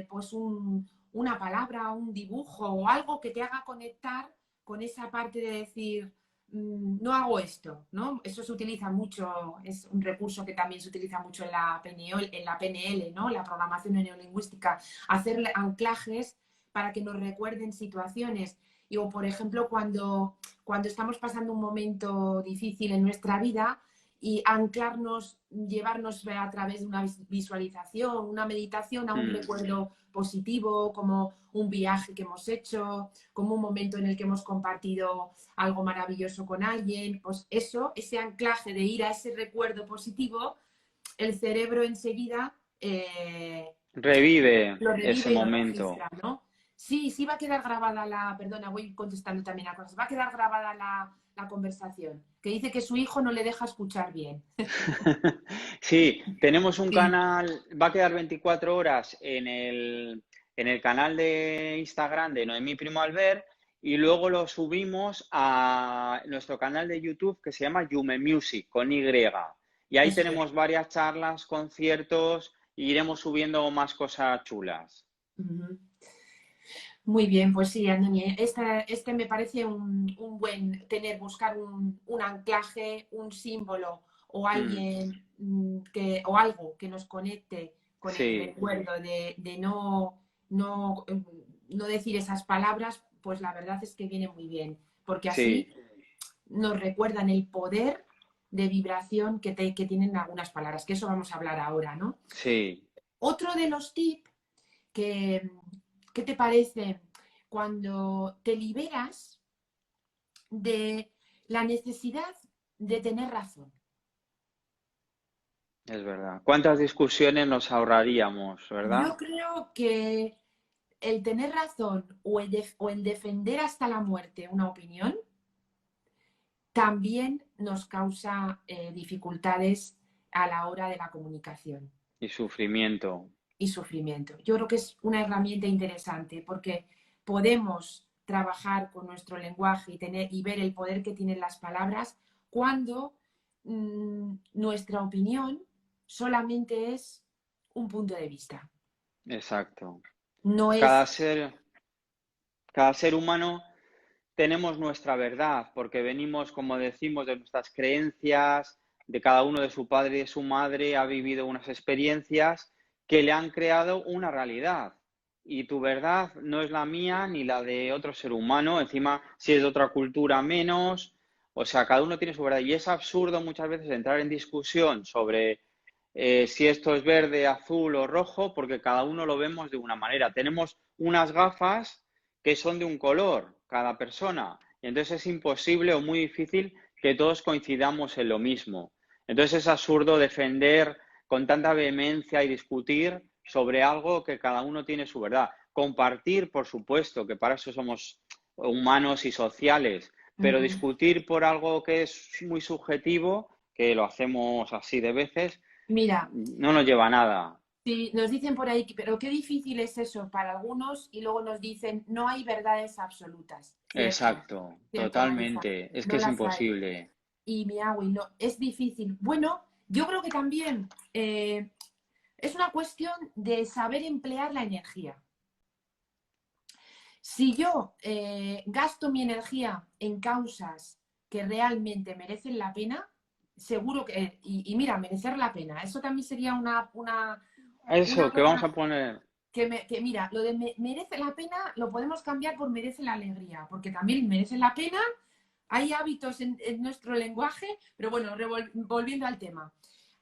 pues una palabra, un dibujo o algo que te haga conectar con esa parte de decir, no hago esto, ¿no? Eso se utiliza mucho, es un recurso que también se utiliza mucho en la PNL, ¿no? La programación neurolingüística, hacer anclajes para que nos recuerden situaciones o, por ejemplo, cuando estamos pasando un momento difícil en nuestra vida y anclarnos, llevarnos a través de una visualización, una meditación a un Mm, recuerdo positivo, como un viaje que hemos hecho, como un momento en el que hemos compartido algo maravilloso con alguien, pues eso, ese anclaje de ir a ese recuerdo positivo, el cerebro enseguida revive lo ese revive y lo momento. registra, ¿no? Sí, sí va a quedar grabada perdona, voy contestando también a cosas, va a quedar grabada la conversación, que dice que su hijo no le deja escuchar bien. Sí, tenemos un Sí, canal, va a quedar 24 horas en el canal de Instagram de Noemí Primo Albert y luego lo subimos a nuestro canal de YouTube que se llama Yume Music con Y. Y ahí eso es. tenemos varias charlas, conciertos y iremos subiendo más cosas chulas. Ujú. Muy bien, pues sí, Andoni, este me parece un buen buscar un anclaje, un símbolo o Mm, alguien o algo que nos conecte con el sí, recuerdo de no, no decir esas palabras, pues la verdad es que viene muy bien, porque así sí, nos recuerdan el poder de vibración que tienen algunas palabras, que eso vamos a hablar ahora, ¿no? sí, Otro de los tips que, ¿qué te parece cuando te liberas de la necesidad de tener razón? es verdad. ¿Cuántas discusiones nos ahorraríamos, Yo verdad? creo que el tener razón o el defender hasta la muerte una opinión también nos causa dificultades a la hora de la comunicación Y sufrimiento. y sufrimiento. Yo creo que es una herramienta interesante porque podemos trabajar con nuestro lenguaje y ver el poder que tienen las palabras cuando nuestra opinión solamente es un punto de vista. Exacto. No Cada es... ser, cada ser humano tenemos nuestra verdad, porque venimos, como decimos, de nuestras creencias, de cada uno de su padre y de su madre, ha vivido unas experiencias que le han creado una realidad. Y tu verdad no es la mía ni la de otro ser humano, encima si es de otra cultura menos, o sea, cada uno tiene su verdad. Y es absurdo muchas veces entrar en discusión sobre si esto es verde, azul o rojo, porque cada uno lo vemos de una manera. Tenemos unas gafas que son de un color, cada persona. Y entonces es imposible o muy difícil que todos coincidamos en lo mismo. Entonces es absurdo defender con tanta vehemencia y discutir sobre algo que cada uno tiene su verdad. Compartir, por supuesto, que para eso somos humanos y sociales, pero discutir por algo que es muy subjetivo, que lo hacemos así de veces, Mira, no nos lleva a nada. sí, nos dicen por ahí, pero qué difícil es eso para algunos y luego nos dicen, no hay verdades absolutas. Cierto, Exacto, cierto, Marisa, totalmente. Es que no es las hay. imposible. Y mi agua, y no, es difícil. Bueno, yo creo que también es una cuestión de saber emplear la energía. Si yo gasto mi energía en causas que realmente merecen la pena, seguro que, y mira, merecer la pena, eso también sería una Eso, que vamos cosa a poner. que mira, lo de merece la pena lo podemos cambiar por merece la alegría, porque también merece la pena, hay hábitos en nuestro lenguaje, pero bueno, volviendo al tema,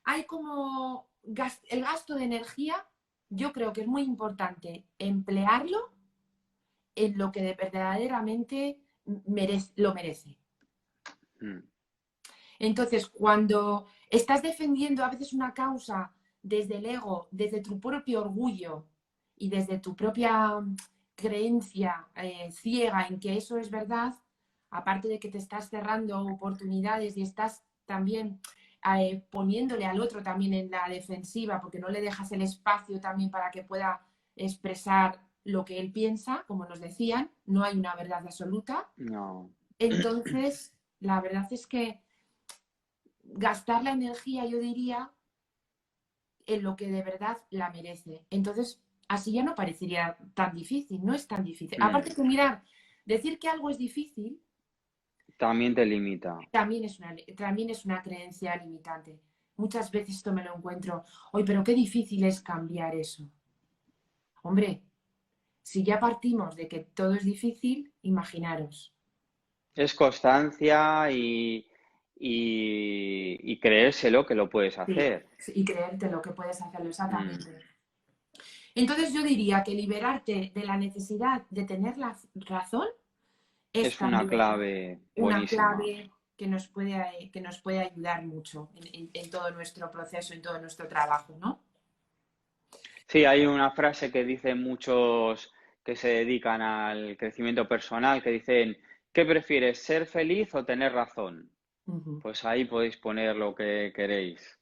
hay como el gasto de energía, yo creo que es muy importante emplearlo en lo que verdaderamente lo merece. Mm. Entonces, cuando estás defendiendo a veces una causa desde el ego, desde tu propio orgullo y desde tu propia creencia ciega en que eso es verdad, aparte de que te estás cerrando oportunidades y estás también poniéndole al otro también en la defensiva, porque no le dejas el espacio también para que pueda expresar lo que él piensa, como nos decían, no hay una verdad absoluta. No. Entonces, la verdad es que gastar la energía, yo diría, en lo que de verdad la merece. Entonces, así ya no parecería tan difícil, no es tan difícil. Mm. Aparte que mirar, decir que algo es difícil También te limita. también es una creencia limitante. Muchas veces esto me lo encuentro, hoy, pero qué difícil es cambiar eso. Hombre, si ya partimos de que todo es difícil, imaginaros. Es constancia y creérselo que lo puedes Sí, hacer. y creerte lo que puedes hacerlo Mm. exactamente. Entonces yo diría que liberarte de la necesidad de tener la razón es Es una también clave una buenísima. clave que nos puede ayudar mucho en todo nuestro proceso, en todo nuestro trabajo, ¿no? Sí, hay una frase que dicen muchos que se dedican al crecimiento personal, que dicen, ¿qué prefieres, ser feliz o tener razón? Ujú. Pues ahí podéis poner lo que queréis.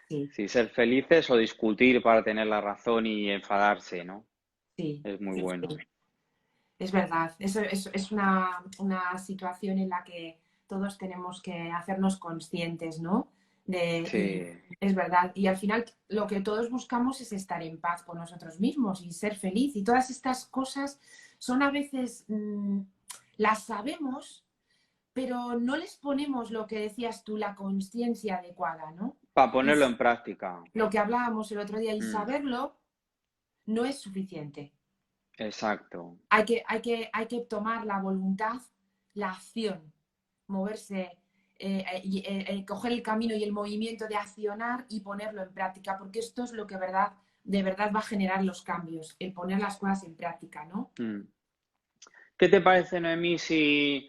Sí, Si ser felices o discutir para tener la razón y enfadarse, ¿no? sí, Es muy sí, bueno. sí. Es verdad. Eso es una situación en la que todos tenemos que hacernos conscientes, ¿no? Y Sí, es verdad. Y al final lo que todos buscamos es estar en paz con nosotros mismos y ser feliz. Y todas estas cosas son a veces, las sabemos, pero no les ponemos lo que decías tú, la conciencia adecuada, ¿no? para Y ponerlo en práctica. lo que hablábamos el otro día, y Mm, saberlo no es suficiente. exacto. Hay que tomar la voluntad, la acción, moverse, coger el camino y el movimiento de accionar y ponerlo en práctica, porque esto es lo que de verdad va a generar los cambios, el poner las cosas en práctica, ¿no? Mm. ¿Qué te parece, Noemí, si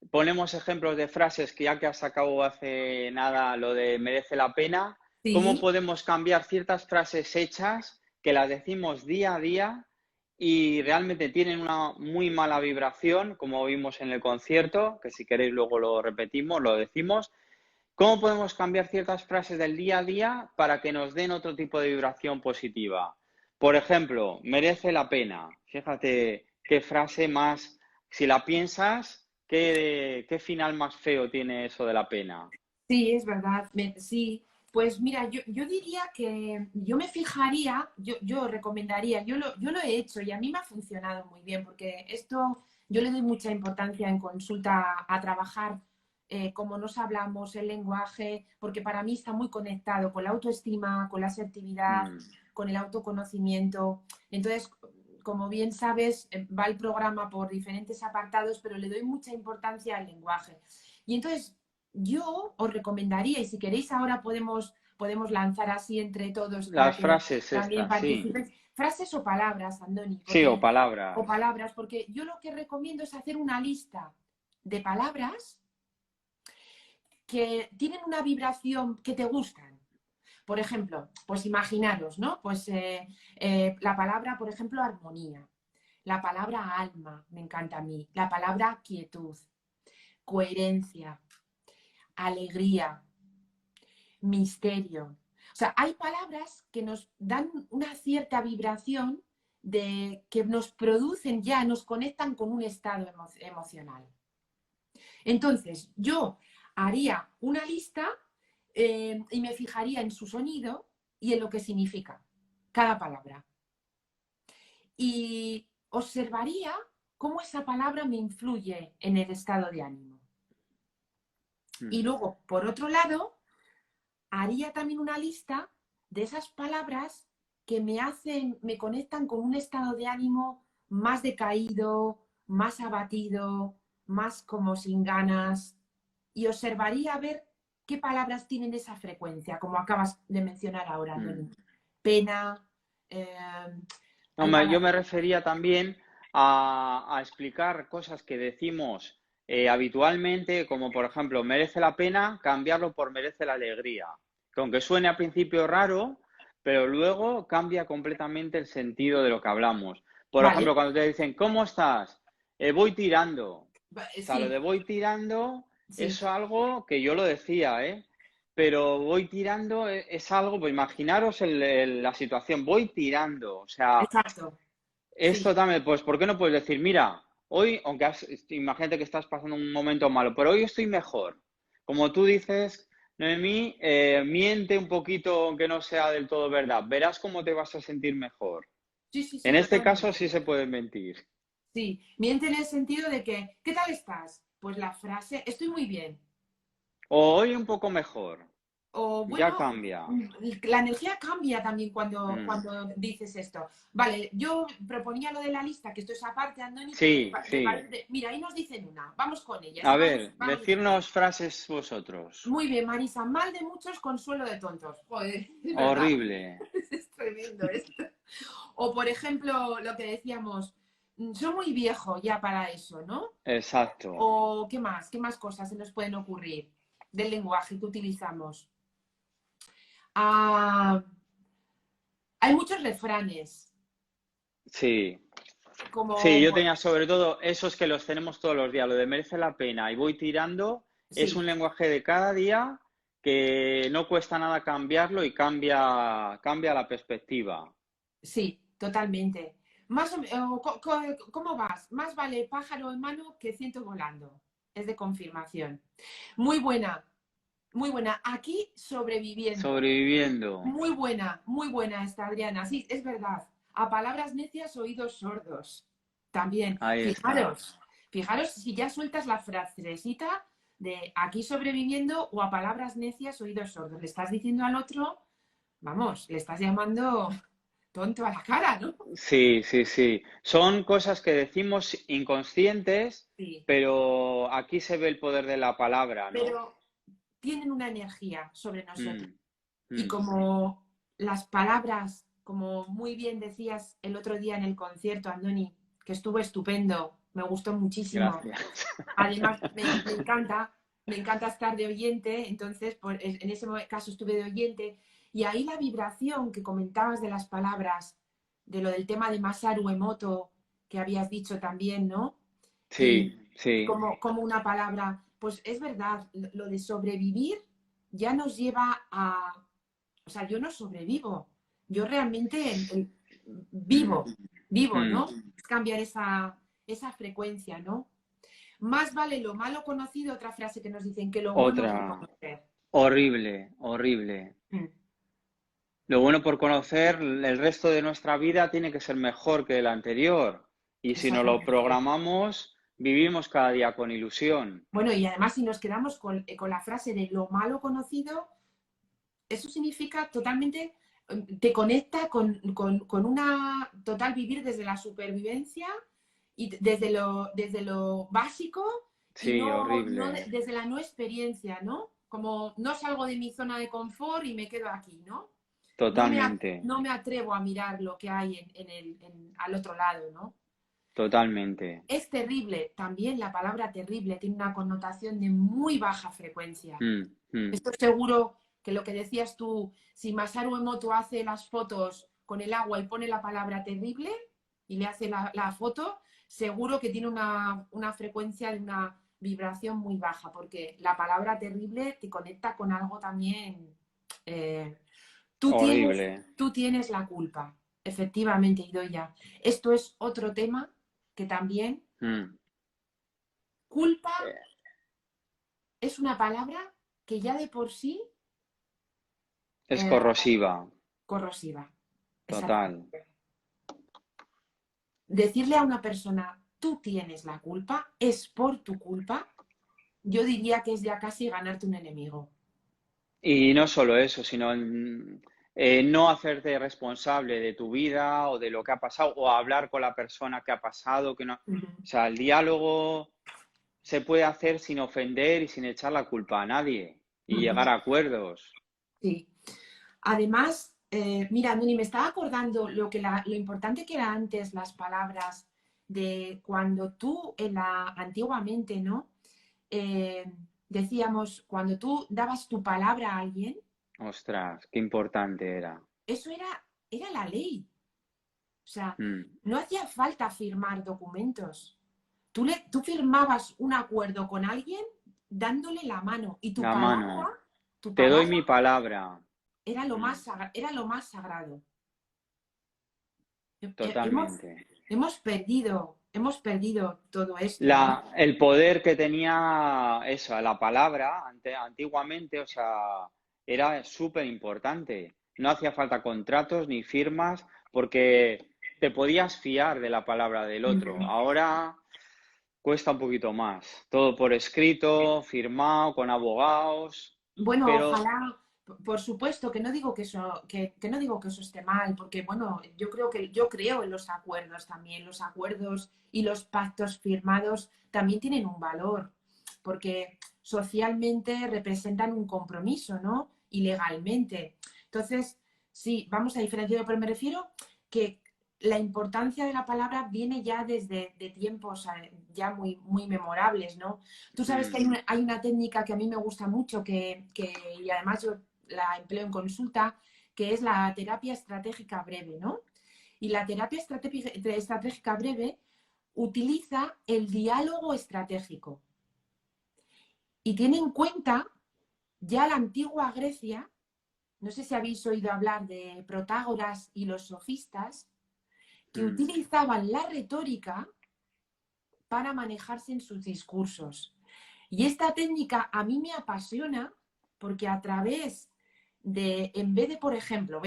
ponemos ejemplos de frases que ya que has sacado hace nada lo de merece la pena? ¿Cómo Sí, podemos cambiar ciertas frases hechas que las decimos día a día y realmente tienen una muy mala vibración, como vimos en el concierto, que si queréis luego lo repetimos, lo decimos. ¿Cómo podemos cambiar ciertas frases del día a día para que nos den otro tipo de vibración positiva? Por ejemplo, merece la pena. Fíjate qué frase más, si la piensas, qué final más feo tiene eso de la pena. Sí, es verdad. Sí, pues mira, yo diría que yo me fijaría, yo recomendaría, yo lo he hecho y a mí me ha funcionado muy bien porque esto yo le doy mucha importancia en consulta a trabajar cómo nos hablamos, el lenguaje, porque para mí está muy conectado con la autoestima, con la asertividad, Mm, con el autoconocimiento. Entonces, como bien sabes, va el programa por diferentes apartados, pero le doy mucha importancia al lenguaje. Y entonces yo os recomendaría, y si queréis ahora podemos lanzar así entre todos para las que frases también estas, sí. participes, frases o palabras, Andoni, Sí, o o palabras. palabras, porque yo lo que recomiendo es hacer una lista de palabras que tienen una vibración que te gustan. Por ejemplo, pues imaginaros, ¿no? Pues la palabra, por ejemplo, armonía, la palabra alma, me encanta a mí, la palabra quietud, coherencia, alegría, misterio. O sea, hay palabras que nos dan una cierta vibración de que nos producen ya, nos conectan con un estado emocional. Entonces, yo haría una lista y me fijaría en su sonido y en lo que significa cada palabra. Y observaría cómo esa palabra me influye en el estado de ánimo. Mm, Y luego, por otro lado, haría también una lista de esas palabras que me hacen, me conectan con un estado de ánimo más decaído, más abatido, más como sin ganas, y observaría a ver qué palabras tienen esa frecuencia, como acabas de mencionar ahora, mm. Andoni. Pena, eh, hay Hombre, yo palabras. me refería también a explicar cosas que decimos habitualmente, como por ejemplo, merece la pena cambiarlo por merece la alegría. Que aunque suene al principio raro, pero luego cambia completamente el sentido de lo que hablamos. Por ejemplo, Vale, cuando te dicen, ¿cómo estás? Voy tirando. O sea, lo sí, de voy tirando sí, es algo que yo lo decía, ¿eh? Pero voy tirando es algo, pues imaginaros la situación, voy tirando. O sea, exacto, esto sí, también, pues, ¿por qué no puedes decir, mira, hoy, aunque imagínate que estás pasando un momento malo, pero hoy estoy mejor? Como tú dices, Noemí, miente un poquito aunque no sea del todo verdad. Verás cómo te vas a sentir mejor. sí, sí, sí, En este caso totalmente. sí se puede mentir. Sí, miente en el sentido de que, ¿qué tal estás? Pues la frase, estoy muy bien. O hoy un poco mejor. O Ya bueno, cambia. la energía cambia también Mm. cuando dices esto. Vale, yo proponía lo de la lista, que esto es aparte, Andoni, pero Sí, sí. mira, ahí nos dicen una, vamos con ellas A y ver, vamos viendo. decirnos frases vosotros. Muy bien, Marisa, mal de muchos, consuelo de tontos. Joder, es verdad, Horrible. es tremendo esto. O por ejemplo, lo que decíamos, soy muy viejo ya para eso, ¿no? Exacto. ¿O qué más? ¿Qué más cosas se nos pueden ocurrir del lenguaje que utilizamos? Ah, hay muchos refranes, Sí. Sí, como, yo tenía sobre todo esos que los tenemos todos los días, lo de merece la pena y voy tirando, es sí, un lenguaje de cada día que no cuesta nada cambiarlo y cambia la perspectiva. sí, totalmente. ¿Cómo vas? Más vale pájaro en mano que ciento volando. Es de confirmación. Muy buena, muy buena. Aquí sobreviviendo. Sobreviviendo, Muy buena esta, Adriana. Sí, es verdad. A palabras necias, oídos sordos. También. ahí está. Fijaros si ya sueltas la frasecita de aquí sobreviviendo o a palabras necias, oídos sordos. Le estás diciendo al otro, vamos, le estás llamando tonto a la cara, ¿no? Sí, sí, sí. Son cosas que decimos inconscientes, Sí. pero aquí se ve el poder de la palabra, ¿no? Pero tienen una energía sobre nosotros. Mm, Y mm. como las palabras, como muy bien decías el otro día en el concierto, Andoni, que estuvo estupendo, me gustó muchísimo. Gracias. Además, me encanta estar de oyente, entonces en ese caso estuve de oyente, y ahí la vibración que comentabas de las palabras de lo del tema de Masaru Emoto que habías dicho también, ¿no? Y, Sí, y sí. como una palabra, pues es verdad, lo de sobrevivir ya nos lleva a, o sea, yo no sobrevivo, yo realmente vivo, Mm, vivo, ¿no? mm. Es cambiar esa frecuencia, ¿no? Más vale lo malo conocido, otra frase que nos dicen, que lo bueno por Otra. conocer. Horrible, horrible. Mm, Lo bueno por conocer, el resto de nuestra vida tiene que ser mejor que el anterior. Y si no lo exactamente. programamos, vivimos cada día con ilusión. Bueno, y además si nos quedamos con la frase de lo malo conocido, eso significa totalmente, te conecta con una total vivir desde la supervivencia y desde lo básico y Sí, no horrible. desde la no experiencia, ¿no? Como no salgo de mi zona de confort y me quedo aquí, ¿no? Totalmente, No me atrevo a mirar lo que hay al otro lado, ¿no? totalmente. Es terrible, también la palabra terrible tiene una connotación de muy baja frecuencia. Mm, mm. Esto seguro que lo que decías tú, si Masaru Emoto hace las fotos con el agua y pone la palabra terrible y le hace la foto, seguro que tiene una frecuencia de una vibración muy baja, porque la palabra terrible te conecta con algo también. eh, tú, tienes, Horrible. tú tienes la culpa, efectivamente, Idoia. Esto es otro tema que también, Mm. culpa es una palabra que ya de por sí Es eh, corrosiva, corrosiva. total. Exactamente. Decirle a una persona, tú tienes la culpa, es por tu culpa, yo diría que es ya casi ganarte un enemigo. Y no solo eso, sino no hacerte responsable de tu vida o de lo que ha pasado o hablar con la persona que ha pasado, que no. O Ujú. sea, el diálogo se puede hacer sin ofender y sin echar la culpa a nadie y Ujú. llegar a acuerdos. Sí. Además, mira, Nuni, me estaba acordando lo importante que eran antes las palabras de cuando tú antiguamente, ¿no? Eh, decíamos, cuando tú dabas tu palabra a alguien, Ostras, qué importante era. eso era la ley. O sea, Mm. no hacía falta firmar documentos. Tú firmabas un acuerdo con alguien dándole la mano y La mano. tu Te doy palabra mi palabra. era Mm. era lo más sagrado. Hemos, Totalmente. hemos perdido todo esto, ¿no? El poder que tenía eso, la palabra antiguamente, o sea, era súper importante. No hacía falta contratos ni firmas porque te podías fiar de la palabra del otro. Mm. Ahora cuesta un poquito más. Todo por escrito, firmado, con abogados, Bueno, pero ojalá, por supuesto, que no digo que no digo que eso esté mal, porque bueno, yo creo en los acuerdos también, los acuerdos y los pactos firmados también tienen un valor, porque socialmente representan un compromiso, ¿no? Y legalmente. Entonces, sí, vamos a diferenciar, pero me refiero que la importancia de la palabra viene ya desde de tiempos ya muy memorables, ¿no? Tú sabes que mm, hay una técnica que a mí me gusta mucho, y además yo la empleo en consulta, que es la terapia estratégica breve, ¿no? Y la terapia estratégica breve utiliza el diálogo estratégico y tiene en cuenta ya la antigua Grecia, no sé si habéis oído hablar de Protágoras y los sofistas, que mm. utilizaban la retórica para manejarse en sus discursos. Y esta técnica a mí me apasiona porque a través en vez de, por ejemplo,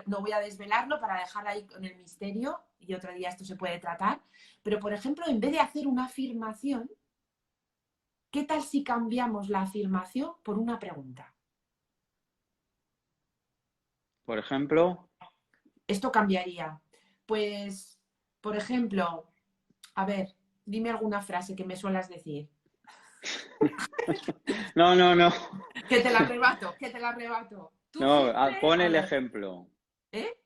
no voy a desvelarlo para dejar ahí con el misterio y otro día esto se puede tratar, pero por ejemplo, en vez de hacer una afirmación, ¿qué tal si cambiamos la afirmación por una pregunta? Por ejemplo, Esto cambiaría. Pues, por ejemplo, a ver, dime alguna frase que me suelas decir. no, no, no, Que te la arrebato, que te la arrebato. Tú no, siempre, pon a el ver, ejemplo, ¿eh?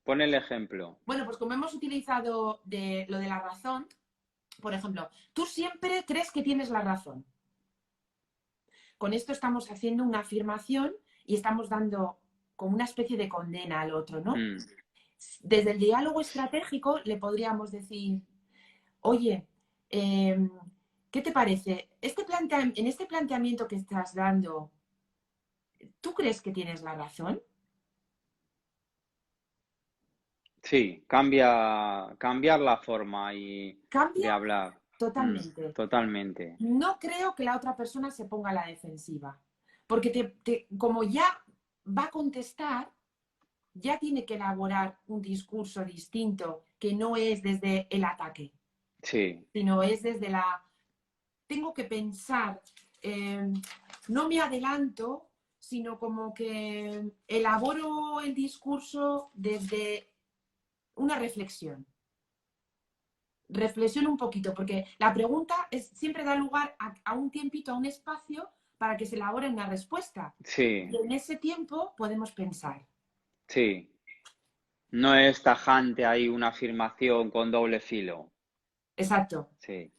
pon el ejemplo. Bueno, pues como hemos utilizado lo de la razón, por ejemplo, tú siempre crees que tienes la razón. Con esto estamos haciendo una afirmación y estamos dando como una especie de condena al otro, ¿no? Mm, Desde el diálogo estratégico le podríamos decir, oye, ¿qué te parece? En este planteamiento que estás dando, ¿tú crees que tienes la razón? Sí, cambiar la forma de Cambia hablar. totalmente. Totalmente. No creo que la otra persona se ponga a la defensiva, porque como ya va a contestar, ya tiene que elaborar un discurso distinto que no es desde el ataque, Sí, sino es desde la... Tengo que pensar, eh, no me adelanto, sino como que elaboro el discurso desde una reflexión. Reflexión un poquito, porque la pregunta siempre da lugar a un tiempito, a un espacio para que se elabore una respuesta. sí, Y en ese tiempo podemos pensar. sí. No es tajante ahí una afirmación con doble filo. Exacto, Sí.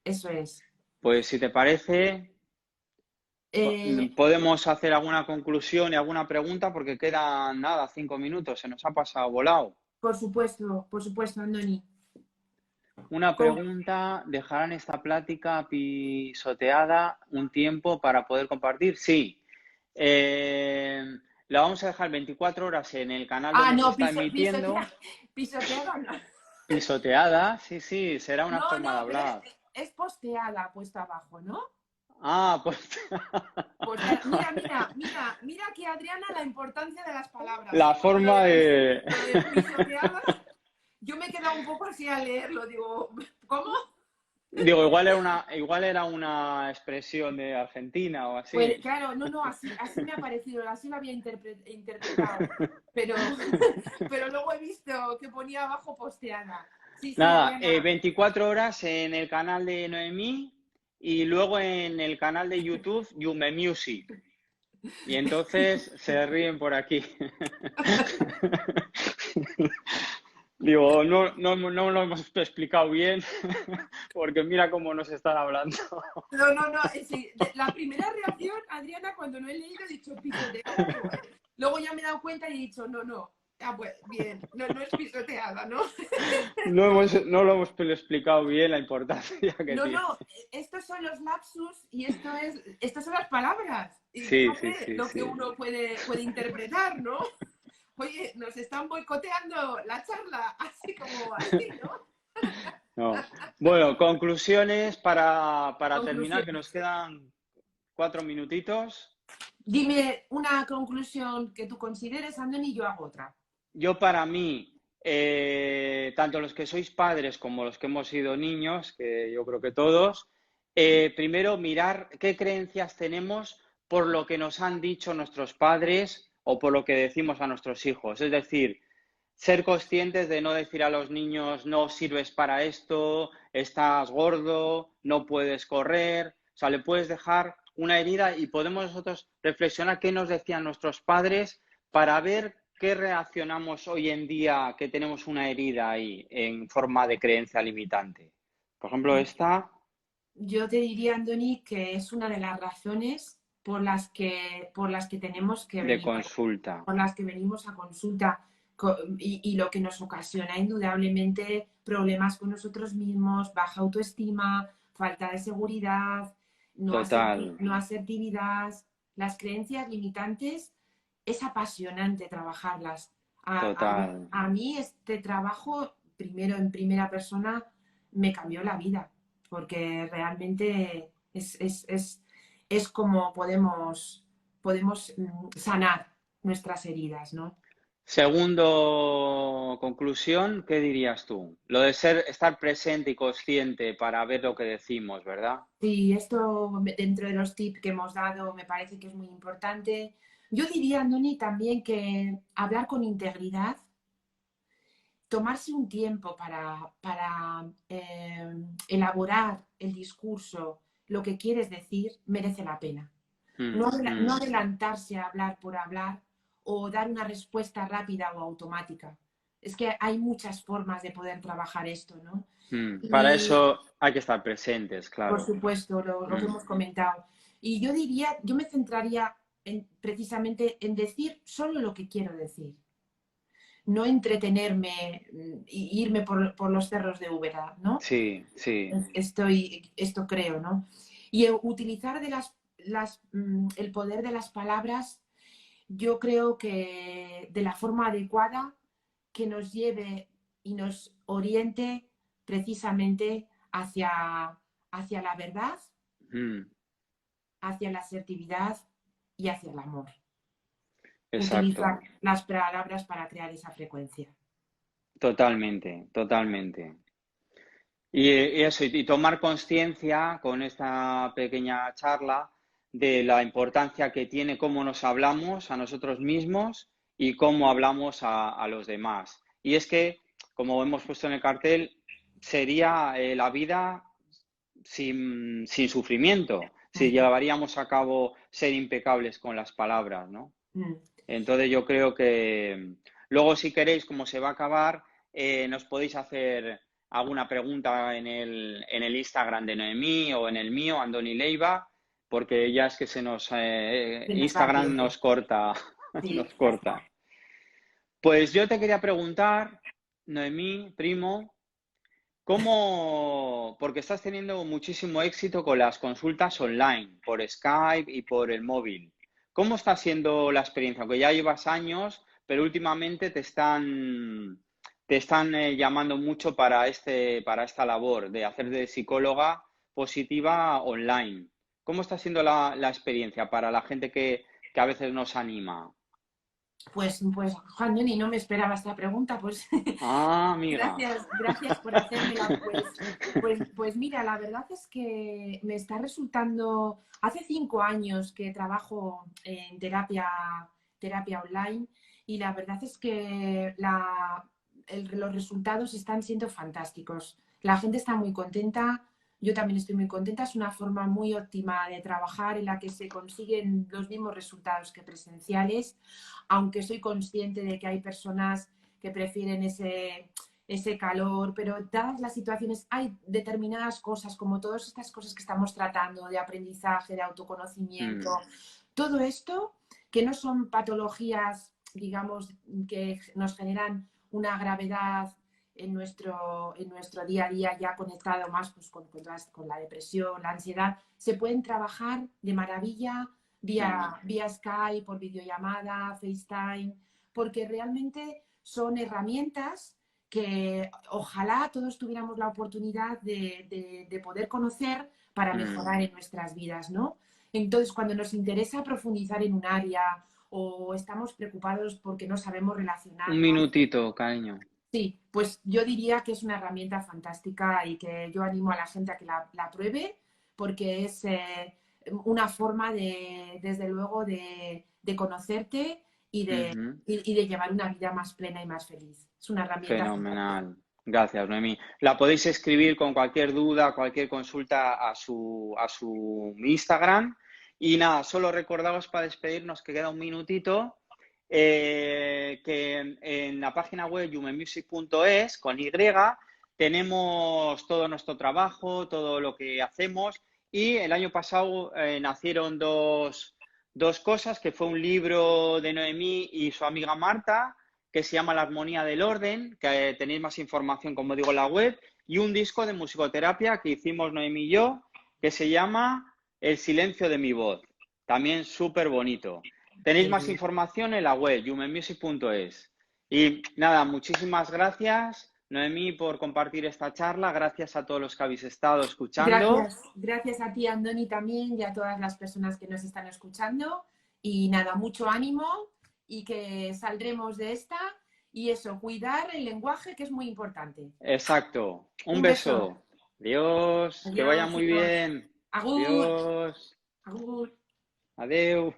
eso es. Pues si te parece, Eh, podemos hacer alguna conclusión y alguna pregunta porque quedan nada, 5 minutos, se nos ha pasado volado. por supuesto, Andoni. Una Con- pregunta, ¿dejarán esta plática pisoteada un tiempo para poder compartir? Sí. Eh, la vamos a dejar 24 horas en el canal Ah, donde se no, está emitiendo. pisoteada no. Pisoteada, sí, sí, será una No, forma de no, pero hablar. es posteada puesta abajo, ¿no? Ah, pues Posteada. Mira que Adriana la importancia de las palabras, la ¿eh? Porque forma de... lo de pisoteada, yo me he quedado un poco así a leerlo, digo, ¿cómo? Digo, igual era una expresión de Argentina o Pues así. claro, no, así me ha parecido, así lo había interpretado, pero, pero luego he visto que ponía abajo posteada. Sí, sí, Nada, Adriana. 24 horas en el canal de Noemí y luego en el canal de YouTube Yume Music. Y entonces se ríen por aquí. Digo, no lo hemos explicado bien, porque mira cómo nos están hablando. No, sí, la primera reacción, Adriana, cuando no he leído, he dicho pisoteada, digo, luego ya me he dado cuenta y he dicho, no, ah, pues bien, no es pisoteada, ¿no? No lo hemos explicado bien la importancia que tiene. No, estos son los lapsus y estas son las palabras. Y Sí, sí, fíjate sí, lo que sí. uno puede interpretar, ¿no? Oye, nos están boicoteando la charla, así como así, ¿no? No. Bueno, conclusiones para terminar, que nos Conclusiones. quedan 4 minutitos. Dime una conclusión que tú consideres, Andoni, y yo hago otra. Yo para mí, tanto los que sois padres como los que hemos sido niños, que yo creo que todos, primero mirar qué creencias tenemos por lo que nos han dicho nuestros padres o por lo que decimos a nuestros hijos. Es decir, ser conscientes de no decir a los niños no sirves para esto, estás gordo, no puedes correr. O sea, le puedes dejar una herida y podemos nosotros reflexionar qué nos decían nuestros padres para ver qué reaccionamos hoy en día que tenemos una herida ahí en forma de creencia limitante. Por ejemplo, esta Yo te diría, Andoni, que es una de las razones por las que tenemos que de venir, consulta. por las que venimos a consulta y lo que nos ocasiona indudablemente problemas con nosotros mismos, baja autoestima, falta de seguridad, Total, no asertividad. Las creencias limitantes es apasionante trabajarlas. total. A mí este trabajo, primero en primera persona, me cambió la vida porque realmente es como podemos sanar nuestras heridas, ¿no? Segundo conclusión, ¿qué dirías tú? Lo de estar presente y consciente para ver lo que decimos, ¿verdad? Sí, esto dentro de los tips que hemos dado me parece que es muy importante. Yo diría, Andoni, también que hablar con integridad, tomarse un tiempo para elaborar el discurso, lo que quieres decir, merece la pena. No Mm. adelantarse a hablar por hablar o dar una respuesta rápida o automática. Es que hay muchas formas de poder trabajar esto, ¿no? Para Y, eso hay que estar presentes, por claro. supuesto, lo que Mm. hemos comentado. Y yo diría, yo me centraría precisamente en decir solo lo que quiero decir. no entretenerme y irme por los cerros de Úbeda, ¿no? Sí, sí. Esto creo, ¿no? Y utilizar el poder de las palabras, yo creo que de la forma adecuada que nos lleve y nos oriente precisamente hacia la verdad, Mm, hacia la asertividad y hacia el amor. exacto. Utilizar las palabras para crear esa frecuencia. Totalmente, totalmente. Y eso, y tomar conciencia con esta pequeña charla de la importancia que tiene cómo nos hablamos a nosotros mismos y cómo hablamos a los demás. Y es que, como hemos puesto en el cartel, sería la vida sin sufrimiento, si llevaríamos a cabo ser impecables con las palabras, ¿no? Mm. Entonces yo creo que luego si queréis, como se va a acabar, nos podéis hacer alguna pregunta en el Instagram de Noemí o en el mío, Andoni Leiva, porque ya es que Se nos va el Instagram tiempo. nos corta, Sí, nos ya está. corta. Pues yo te quería preguntar, Noemí, primo, ¿cómo, porque estás teniendo muchísimo éxito con las consultas online, por Skype y por el móvil? ¿Cómo está siendo la experiencia? Aunque ya llevas años, pero últimamente te están llamando mucho para para esta labor de hacer de psicóloga positiva online. ¿Cómo está siendo la experiencia para la gente que a veces nos anima? Pues Juan Joni, no me esperaba esta pregunta, pues Ah, amiga. gracias por hacérmela. Pues mira, la verdad es que me está resultando, hace 5 años que trabajo en terapia online y la verdad es que los resultados están siendo fantásticos. La gente está muy contenta, yo también estoy muy contenta, es una forma muy óptima de trabajar en la que se consiguen los mismos resultados que presenciales, aunque soy consciente de que hay personas que prefieren ese calor, pero dadas las situaciones hay determinadas cosas, como todas estas cosas que estamos tratando, de aprendizaje, de autoconocimiento, Mm, todo esto que no son patologías, digamos, que nos generan una gravedad en nuestro día a día, ya conectado más pues, con la depresión, la ansiedad, se pueden trabajar de maravilla mm, vía Skype, por videollamada, FaceTime, porque realmente son herramientas que ojalá todos tuviéramos la oportunidad de poder conocer para mm. mejorar en nuestras vidas, ¿no? Entonces, cuando nos interesa profundizar en un área o estamos preocupados porque no sabemos Un relacionarnos, minutito, cariño. sí, pues yo diría que es una herramienta fantástica y que yo animo a la gente a que la pruebe porque es una forma desde luego, de conocerte y de, Ujú. y de llevar una vida más plena y más feliz. Es una herramienta fantástica. Fenomenal. Gracias, Noemí. La podéis escribir con cualquier duda, cualquier consulta a su Instagram. Y nada, solo recordaros para despedirnos que queda un minutito, que en la página web yumemusic.es con Y tenemos todo nuestro trabajo, todo lo que hacemos. Y el año pasado nacieron dos cosas, que fue un libro de Noemí y su amiga Marta, que se llama La Armonía del Orden, que tenéis más información, como digo, en la web, y un disco de musicoterapia que hicimos Noemí y yo, que se llama El silencio de mi voz. También súper bonito. Tenéis Qué más bien. información en la web, yumenmusic.es. Y nada, muchísimas gracias, Noemí, por compartir esta charla. Gracias a todos los que habéis estado escuchando. Gracias a ti, Andoni, también y a todas las personas que nos están escuchando. Y nada, mucho ánimo y que saldremos de esta. Y eso, cuidar el lenguaje, que es muy importante. Exacto. Un Un beso. beso. Adiós. Que vaya Adiós, muy chicos. bien. Agur. Adiós. Agur. Adeu.